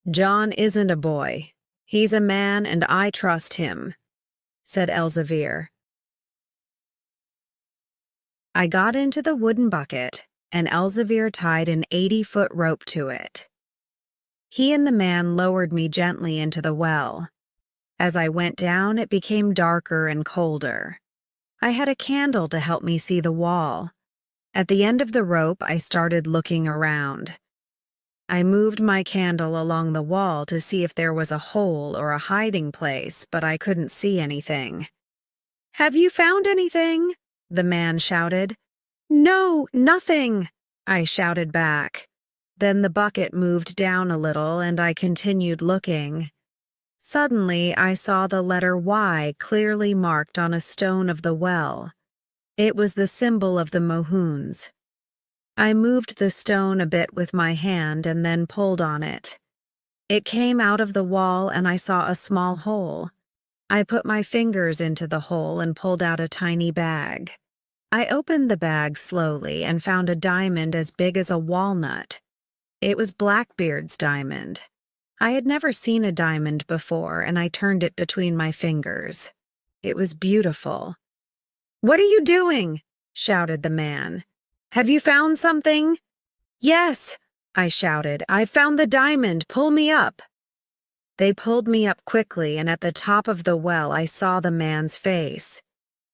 "John isn't a boy. He's a man and I trust him," said Elzevir. I got into the wooden bucket, and Elzevir tied an 80-foot rope to it. He and the man lowered me gently into the well. As I went down, it became darker and colder. I had a candle to help me see the wall. At the end of the rope, I started looking around. I moved my candle along the wall to see if there was a hole or a hiding place, but I couldn't see anything. "Have you found anything?" the man shouted. "No, nothing," I shouted back. Then the bucket moved down a little and I continued looking. Suddenly, I saw the letter Y clearly marked on a stone of the well. It was the symbol of the Mohuns. I moved the stone a bit with my hand and then pulled on it. It came out of the wall and I saw a small hole. I put my fingers into the hole and pulled out a tiny bag. I opened the bag slowly and found a diamond as big as a walnut. It was Blackbeard's diamond. I had never seen a diamond before, and I turned it between my fingers. It was beautiful. "What are you doing?" shouted the man. "Have you found something?" "Yes," I shouted. "I found the diamond. Pull me up." They pulled me up quickly, and at the top of the well I saw the man's face.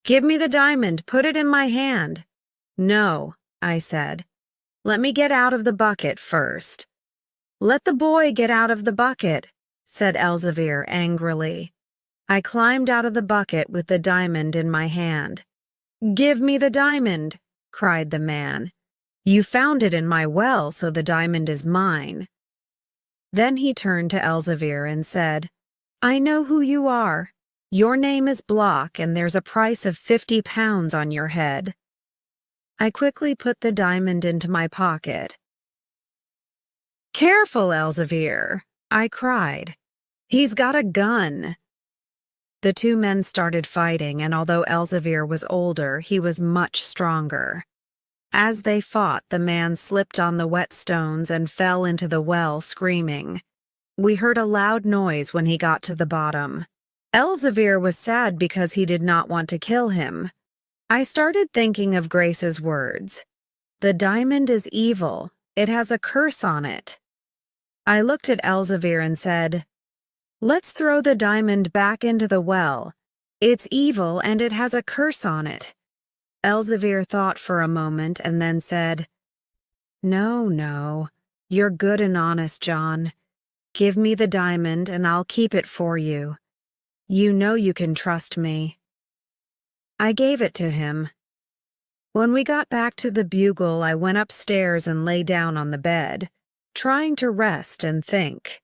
"Give me the diamond. Put it in my hand." "No," I said. "Let me get out of the bucket first." "Let the boy get out of the bucket," said Elzevir angrily. I climbed out of the bucket with the diamond in my hand. "Give me the diamond," cried the man. "You found it in my well, so the diamond is mine." Then he turned to Elzevir and said, "I know who you are. Your name is Block, and there's a price of 50 pounds on your head." I quickly put the diamond into my pocket. "Careful, Elzevir," I cried. "He's got a gun." The two men started fighting, and although Elzevir was older, he was much stronger. As they fought, the man slipped on the wet stones and fell into the well, screaming. We heard a loud noise when he got to the bottom. Elzevir was sad because he did not want to kill him. I started thinking of Grace's words. "The diamond is evil. It has a curse on it." I looked at Elzevir and said, "Let's throw the diamond back into the well. It's evil and it has a curse on it." Elzevir thought for a moment and then said, No, you're good and honest, John. Give me the diamond and I'll keep it for you. You know you can trust me." I gave it to him. When we got back to the Bugle, I went upstairs and lay down on the bed, trying to rest and think.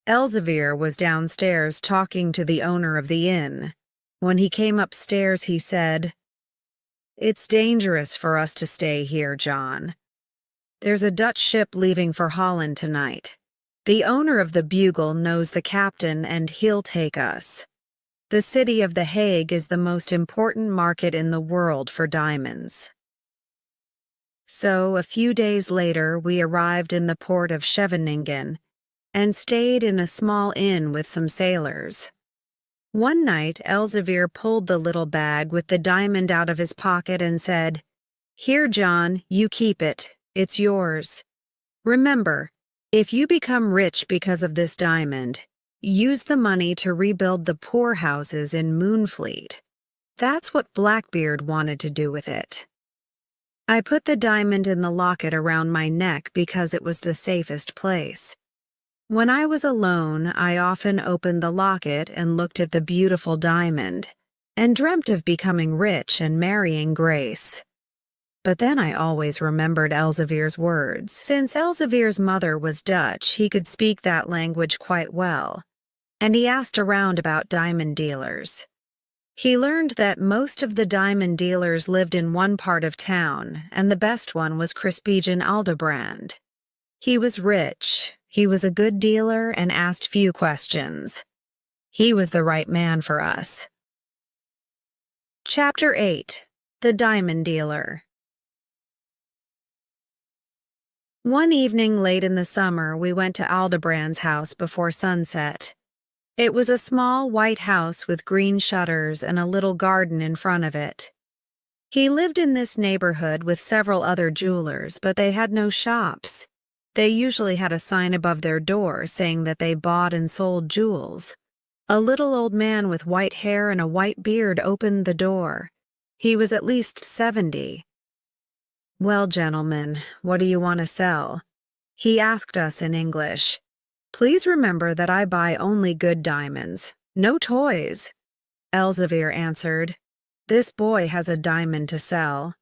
Elzevir was downstairs talking to the owner of the inn. When he came upstairs, he said, "It's dangerous for us to stay here, John. There's a Dutch ship leaving for Holland tonight. The owner of the Bugle knows the captain and he'll take us. The city of The Hague is the most important market in the world for diamonds." So, a few days later, we arrived in the port of Scheveningen and stayed in a small inn with some sailors. One night, Elzevir pulled the little bag with the diamond out of his pocket and said, "Here, John, you keep it. It's yours. Remember, if you become rich because of this diamond, use the money to rebuild the poorhouses in Moonfleet." That's what Blackbeard wanted to do with it. I put the diamond in the locket around my neck because it was the safest place. When I was alone, I often opened the locket and looked at the beautiful diamond, and dreamt of becoming rich and marrying Grace. But then I always remembered Elzevir's words. Since Elzevir's mother was Dutch, he could speak that language quite well, and he asked around about diamond dealers. He learned that most of the diamond dealers lived in one part of town, and the best one was Crispijn Aldebrand. He was rich, he was a good dealer, and asked few questions. He was the right man for us. Chapter 8. The Diamond Dealer. One evening late in the summer, we went to Aldebrand's house before sunset. It was a small white house with green shutters and a little garden in front of it. He lived in this neighborhood with several other jewelers, but they had no shops. They usually had a sign above their door saying that they bought and sold jewels. A little old man with white hair and a white beard opened the door. He was at least 70. "Well, gentlemen, what do you want to sell?" He asked us in English. "Please remember that I buy only good diamonds, no toys." Elzevir answered, "This boy has a diamond to sell."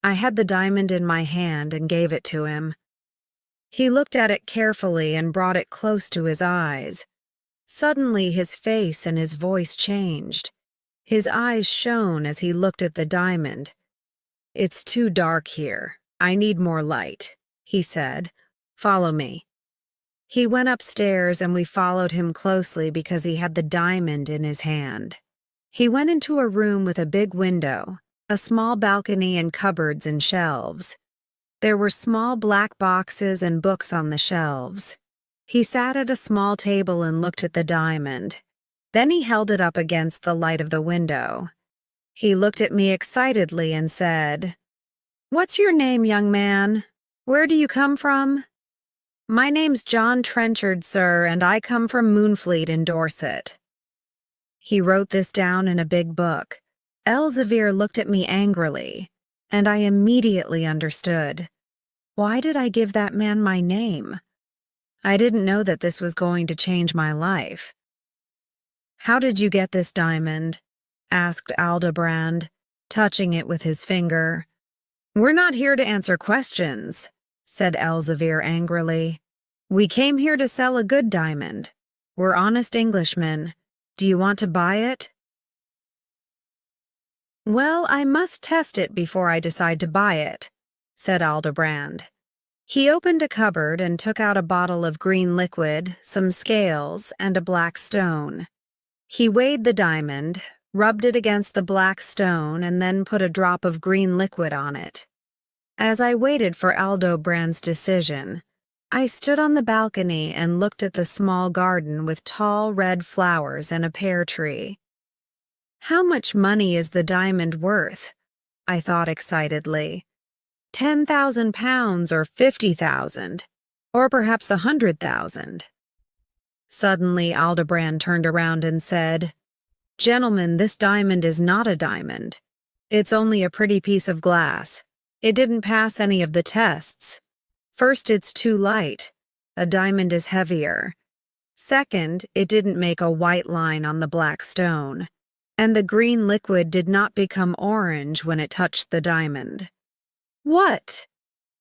I had the diamond in my hand and gave it to him. He looked at it carefully and brought it close to his eyes. Suddenly his face and his voice changed. His eyes shone as he looked at the diamond. "It's too dark here. I need more light," he said. "Follow me." He went upstairs and we followed him closely because he had the diamond in his hand. He went into a room with a big window, a small balcony and cupboards and shelves. There were small black boxes and books on the shelves. He sat at a small table and looked at the diamond. Then he held it up against the light of the window. He looked at me excitedly and said, "What's your name, young man? Where do you come from?" "My name's John Trenchard, sir, and I come from Moonfleet in Dorset." He wrote this down in a big book. Elzevir looked at me angrily, and I immediately understood. Why did I give that man my name? I didn't know that this was going to change my life. "How did you get this diamond?" asked Aldebrand, touching it with his finger. "We're not here to answer questions," said Elzevir angrily. "We came here to sell a good diamond. We're honest Englishmen. Do you want to buy it?" "Well, I must test it before I decide to buy it," said Aldebrand. He opened a cupboard and took out a bottle of green liquid, some scales, and a black stone. He weighed the diamond, rubbed it against the black stone, and then put a drop of green liquid on it. As I waited for Aldebrand's decision, I stood on the balcony and looked at the small garden with tall red flowers and a pear tree. "How much money is the diamond worth?" I thought excitedly. 10,000 pounds or 50,000, or perhaps 100,000. Suddenly Aldebrand turned around and said, "Gentlemen, this diamond is not a diamond. It's only a pretty piece of glass. It didn't pass any of the tests. First, it's too light. A diamond is heavier. Second, it didn't make a white line on the black stone. And the green liquid did not become orange when it touched the diamond." "What?"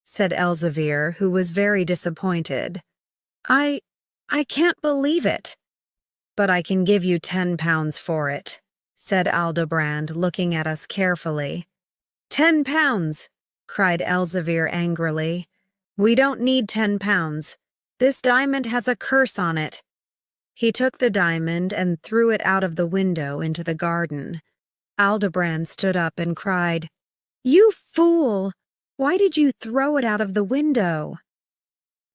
said Elzevir, who was very disappointed. I can't believe it." "But I can give you 10 pounds for it," said Aldobrand, looking at us carefully. 10 pounds, cried Elzevir angrily. We don't need 10 pounds. This diamond has a curse on it. He took the diamond and threw it out of the window into the garden. Aldobrand stood up and cried, You fool! Why did you throw it out of the window?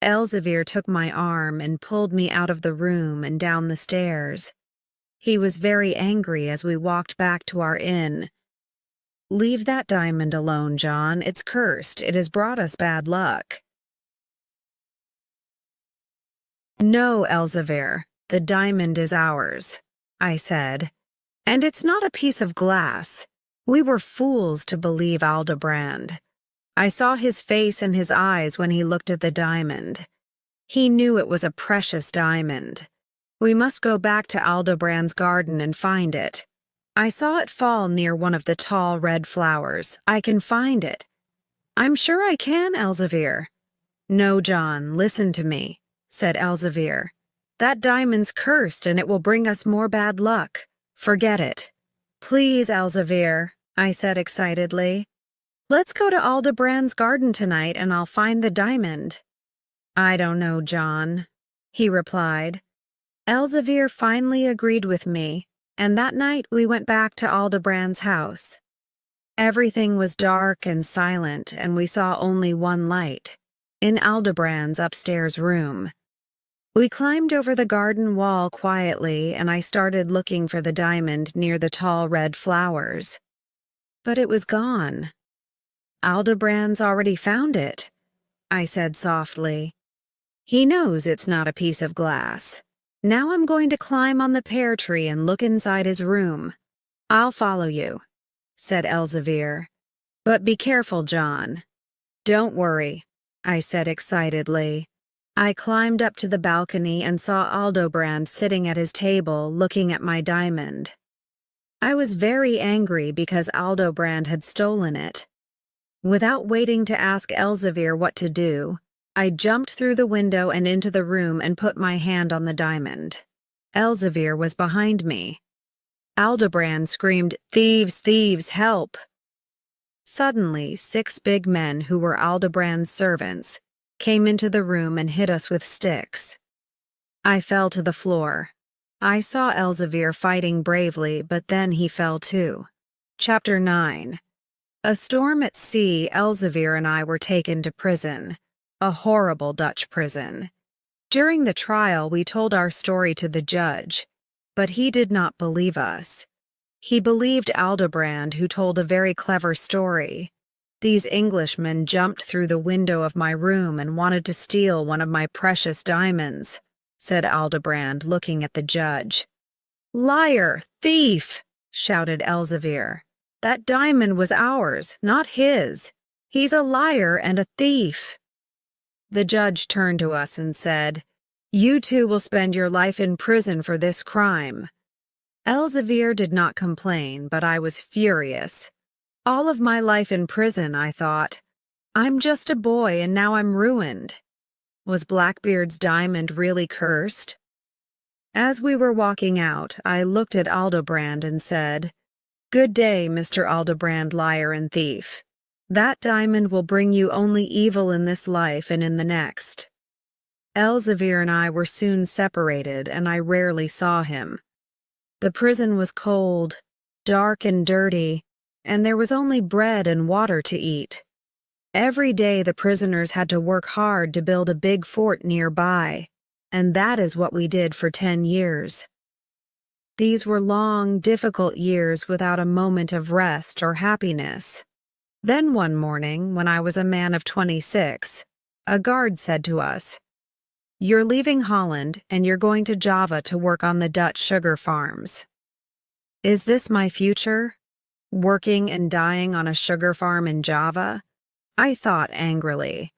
Elzevir took my arm and pulled me out of the room and down the stairs. He was very angry as we walked back to our inn. Leave that diamond alone, John. It's cursed. It has brought us bad luck. No, Elzevir, the diamond is ours, I said. And it's not a piece of glass. We were fools to believe Aldobrand. I saw his face and his eyes when he looked at the diamond. He knew it was a precious diamond. We must go back to Aldobrand's garden and find it. I saw it fall near one of the tall red flowers. I can find it. I'm sure I can, Elzevir. No, John, listen to me, said Elzevir. That diamond's cursed and it will bring us more bad luck. Forget it. Please, Elzevir, I said excitedly. Let's go to Aldobrand's garden tonight and I'll find the diamond. I don't know, John, he replied. Elzevir finally agreed with me, and that night we went back to Aldobrand's house. Everything was dark and silent, and we saw only one light, in Aldobrand's upstairs room. We climbed over the garden wall quietly, and I started looking for the diamond near the tall red flowers. But it was gone. Aldobrand's already found it, I said softly. He knows it's not a piece of glass. Now I'm going to climb on the pear tree and look inside his room. I'll follow you, said Elzevir. But be careful, John. Don't worry, I said excitedly. I climbed up to the balcony and saw Aldobrand sitting at his table looking at my diamond. I was very angry because Aldobrand had stolen it. Without waiting to ask Elzevir what to do, I jumped through the window and into the room and put my hand on the diamond. Elzevir was behind me. Aldobrand screamed, Thieves, thieves, help! Suddenly, 6 big men who were Aldobrand's servants came into the room and hit us with sticks. I fell to the floor. I saw Elzevir fighting bravely, but then he fell too. Chapter 9. A storm at sea, Elzevir and I were taken to prison, a horrible Dutch prison. During the trial, we told our story to the judge, but he did not believe us. He believed Aldobrand, who told a very clever story. These Englishmen jumped through the window of my room and wanted to steal one of my precious diamonds, said Aldobrand, looking at the judge. Liar! Thief! Shouted Elzevir. That diamond was ours, not his. He's a liar and a thief. The judge turned to us and said, You two will spend your life in prison for this crime. Elzevir did not complain, but I was furious. All of my life in prison, I thought. I'm just a boy and now I'm ruined. Was Blackbeard's diamond really cursed? As we were walking out, I looked at Aldobrand and said, Good day, Mr. Aldobrand, liar and thief. That diamond will bring you only evil in this life and in the next. Elzevir and I were soon separated, and I rarely saw him. The prison was cold, dark and dirty, and there was only bread and water to eat. Every day the prisoners had to work hard to build a big fort nearby, and that is what we did for 10 years. These were long, difficult years without a moment of rest or happiness. Then one morning, when I was a man of 26, a guard said to us, You're leaving Holland and you're going to Java to work on the Dutch sugar farms. Is this my future? Working and dying on a sugar farm in Java? I thought angrily.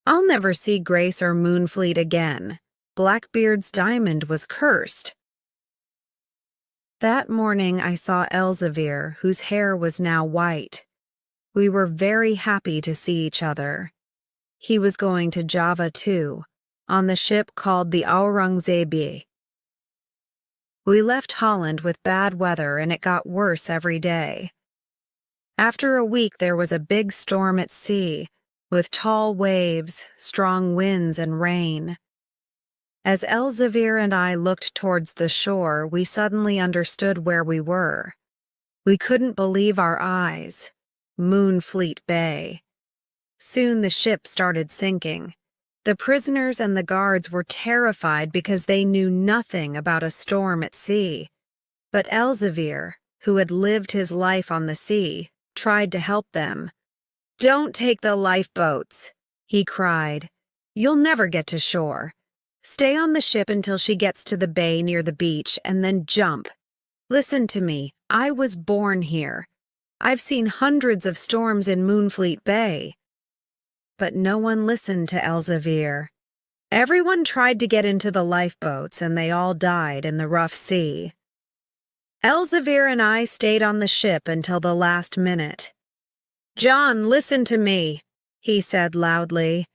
I'll never see Grace or Moonfleet again. Blackbeard's diamond was cursed. That morning I saw Elzevir, whose hair was now white. We were very happy to see each other. He was going to Java too, on the ship called the Aurangzebe. We left Holland with bad weather and it got worse every day. After a week, there was a big storm at sea, with tall waves, strong winds, and rain. As Elzevir and I looked towards the shore, we suddenly understood where we were. We couldn't believe our eyes. Moonfleet Bay. Soon the ship started sinking. The prisoners and the guards were terrified because they knew nothing about a storm at sea. But Elzevir, who had lived his life on the sea, tried to help them. "Don't take the lifeboats," he cried. "You'll never get to shore. Stay on the ship until she gets to the bay near the beach and then jump. Listen to me, I was born here. I've seen hundreds of storms in Moonfleet Bay." But no one listened to Elzevir. Everyone tried to get into the lifeboats and they all died in the rough sea. Elzevir and I stayed on the ship until the last minute. "John, listen to me," he said loudly.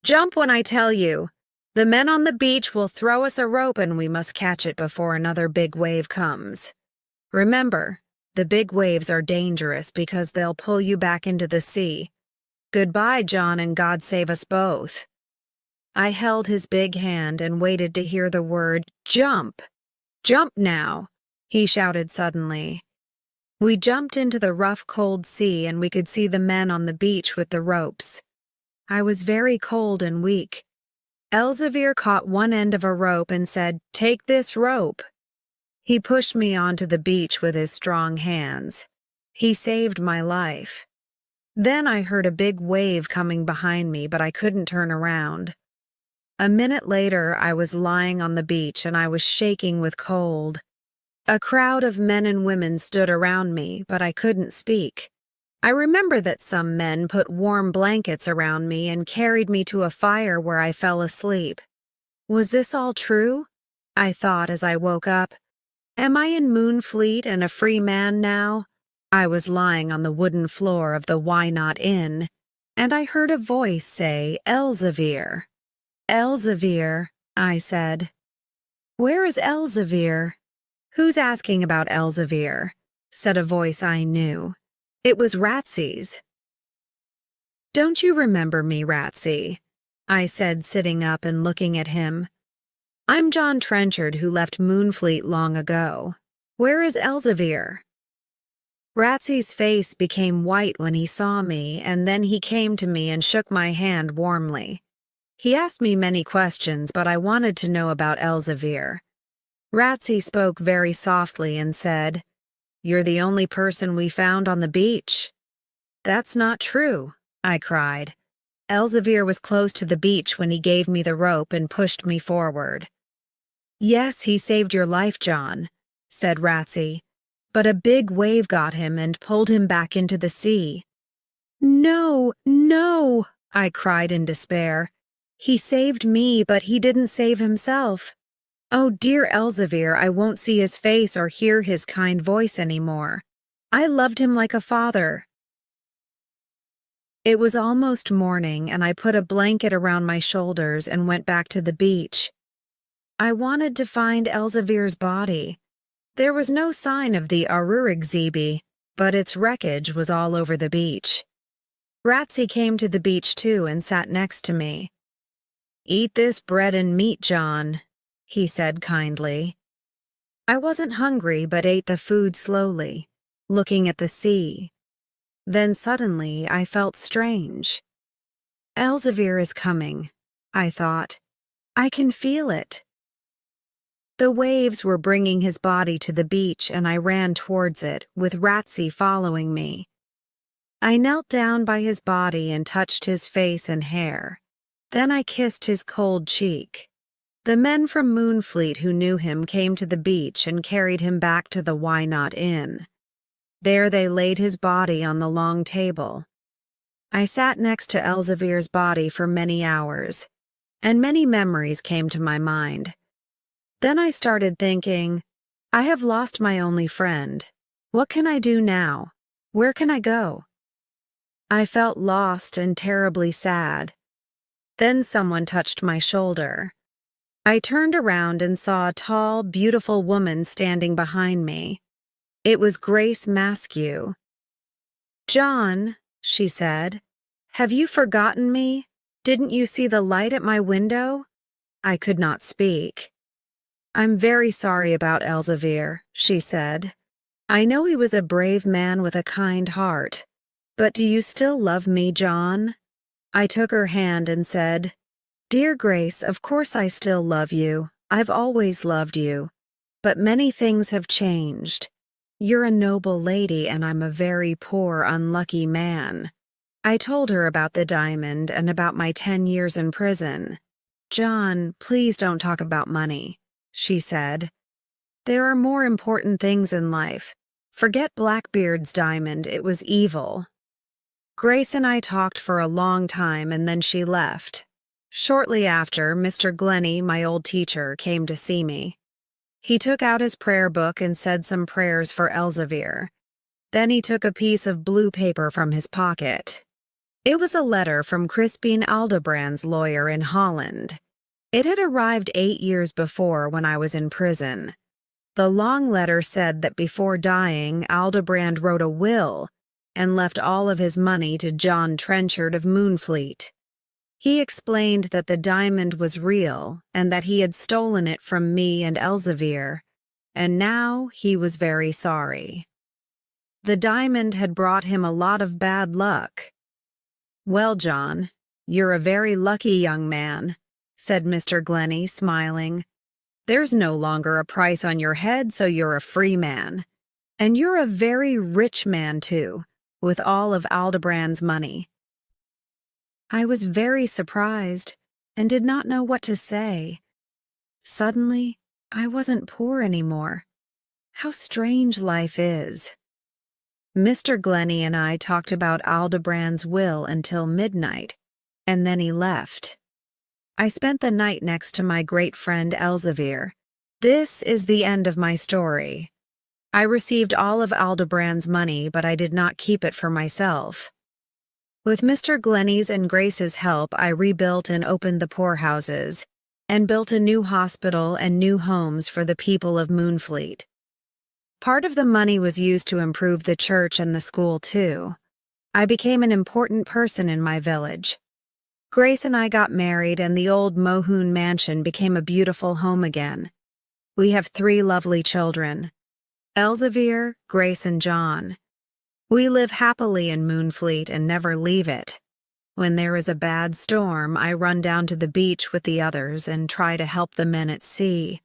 "Jump when I tell you. The men on the beach will throw us a rope and we must catch it before another big wave comes. Remember, the big waves are dangerous because they'll pull you back into the sea. Goodbye, John, and God save us both." I held his big hand and waited to hear the word, "Jump! Jump now!" he shouted suddenly. We jumped into the rough, cold sea and we could see the men on the beach with the ropes. I was very cold and weak. Elzevir caught one end of a rope and said, "Take this rope." He pushed me onto the beach with his strong hands. He saved my life. Then I heard a big wave coming behind me, but I couldn't turn around. A minute later, I was lying on the beach and I was shaking with cold. A crowd of men and women stood around me, but I couldn't speak. I remember that some men put warm blankets around me and carried me to a fire where I fell asleep. Was this all true? I thought as I woke up. Am I in Moonfleet and a free man now? I was lying on the wooden floor of the Why Not Inn, and I heard a voice say, "Elzevir." "Elzevir," I said. "Where is Elzevir?" "Who's asking about Elzevir?" said a voice I knew. It was Ratsy's. "Don't you remember me, Ratsy?" I said, sitting up and looking at him. "I'm John Trenchard, who left Moonfleet long ago. Where is Elzevir?" Ratsy's face became white when he saw me, and then he came to me and shook my hand warmly. He asked me many questions, but I wanted to know about Elzevir. Ratsy spoke very softly and said, "You're the only person we found on the beach." "That's not true," I cried. "Elzevir was close to the beach when he gave me the rope and pushed me forward." "Yes, he saved your life, John," said Ratsy, "but a big wave got him and pulled him back into the sea." "No, no," I cried in despair. "He saved me, but he didn't save himself. Oh, dear Elzevir, I won't see his face or hear his kind voice anymore. I loved him like a father." It was almost morning, and I put a blanket around my shoulders and went back to the beach. I wanted to find Elzevir's body. There was no sign of the Arurigzibi, but its wreckage was all over the beach. Ratsy came to the beach too and sat next to me. "Eat this bread and meat, John," he said kindly. I wasn't hungry but ate the food slowly, looking at the sea. Then suddenly I felt strange. Elzevir is coming, I thought. I can feel it. The waves were bringing his body to the beach and I ran towards it, with Ratsy following me. I knelt down by his body and touched his face and hair. Then I kissed his cold cheek. The men from Moonfleet who knew him came to the beach and carried him back to the Why Not Inn. There they laid his body on the long table. I sat next to Elzevir's body for many hours, and many memories came to my mind. Then I started thinking, I have lost my only friend. What can I do now? Where can I go? I felt lost and terribly sad. Then someone touched my shoulder. I turned around and saw a tall, beautiful woman standing behind me. It was Grace Maskew. "John," she said, "have you forgotten me? Didn't you see the light at my window?" I could not speak. "I'm very sorry about Elzevir," she said. "I know he was a brave man with a kind heart. But do you still love me, John?" I took her hand and said, "Dear Grace, of course I still love you. I've always loved you. But many things have changed. You're a noble lady and I'm a very poor, unlucky man." I told her about the diamond and about my 10 years in prison. "John, please don't talk about money," she said. "There are more important things in life. Forget Blackbeard's diamond, it was evil." Grace and I talked for a long time and then she left. Shortly after, Mr. Glennie, my old teacher, came to see me. He took out his prayer book and said some prayers for Elzevir. Then he took a piece of blue paper from his pocket. It was a letter from Crispin Aldobrand's lawyer in Holland. It had arrived 8 years before when I was in prison. The long letter said that before dying, Aldobrand wrote a will and left all of his money to John Trenchard of Moonfleet. He explained that the diamond was real and that he had stolen it from me and Elzevir, and now he was very sorry. The diamond had brought him a lot of bad luck. "Well, John, you're a very lucky young man," said Mr. Glennie, smiling. "There's no longer a price on your head, so you're a free man. And you're a very rich man, too, with all of Aldobrand's money." I was very surprised and did not know what to say. Suddenly, I wasn't poor anymore. How strange life is. Mr. Glennie and I talked about Aldobrand's will until midnight, and then he left. I spent the night next to my great friend Elzevir. This is the end of my story. I received all of Aldobrand's money, but I did not keep it for myself. With Mr. Glennie's and Grace's help, I rebuilt and opened the poorhouses, and built a new hospital and new homes for the people of Moonfleet. Part of the money was used to improve the church and the school, too. I became an important person in my village. Grace and I got married, and the old Mohun mansion became a beautiful home again. We have 3 lovely children: Elzevir, Grace, and John. We live happily in Moonfleet and never leave it. When there is a bad storm, I run down to the beach with the others and try to help the men at sea.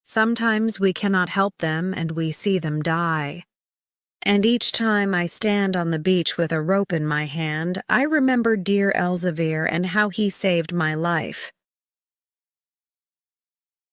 Sometimes we cannot help them and we see them die. And each time I stand on the beach with a rope in my hand, I remember dear Elzevir and how he saved my life.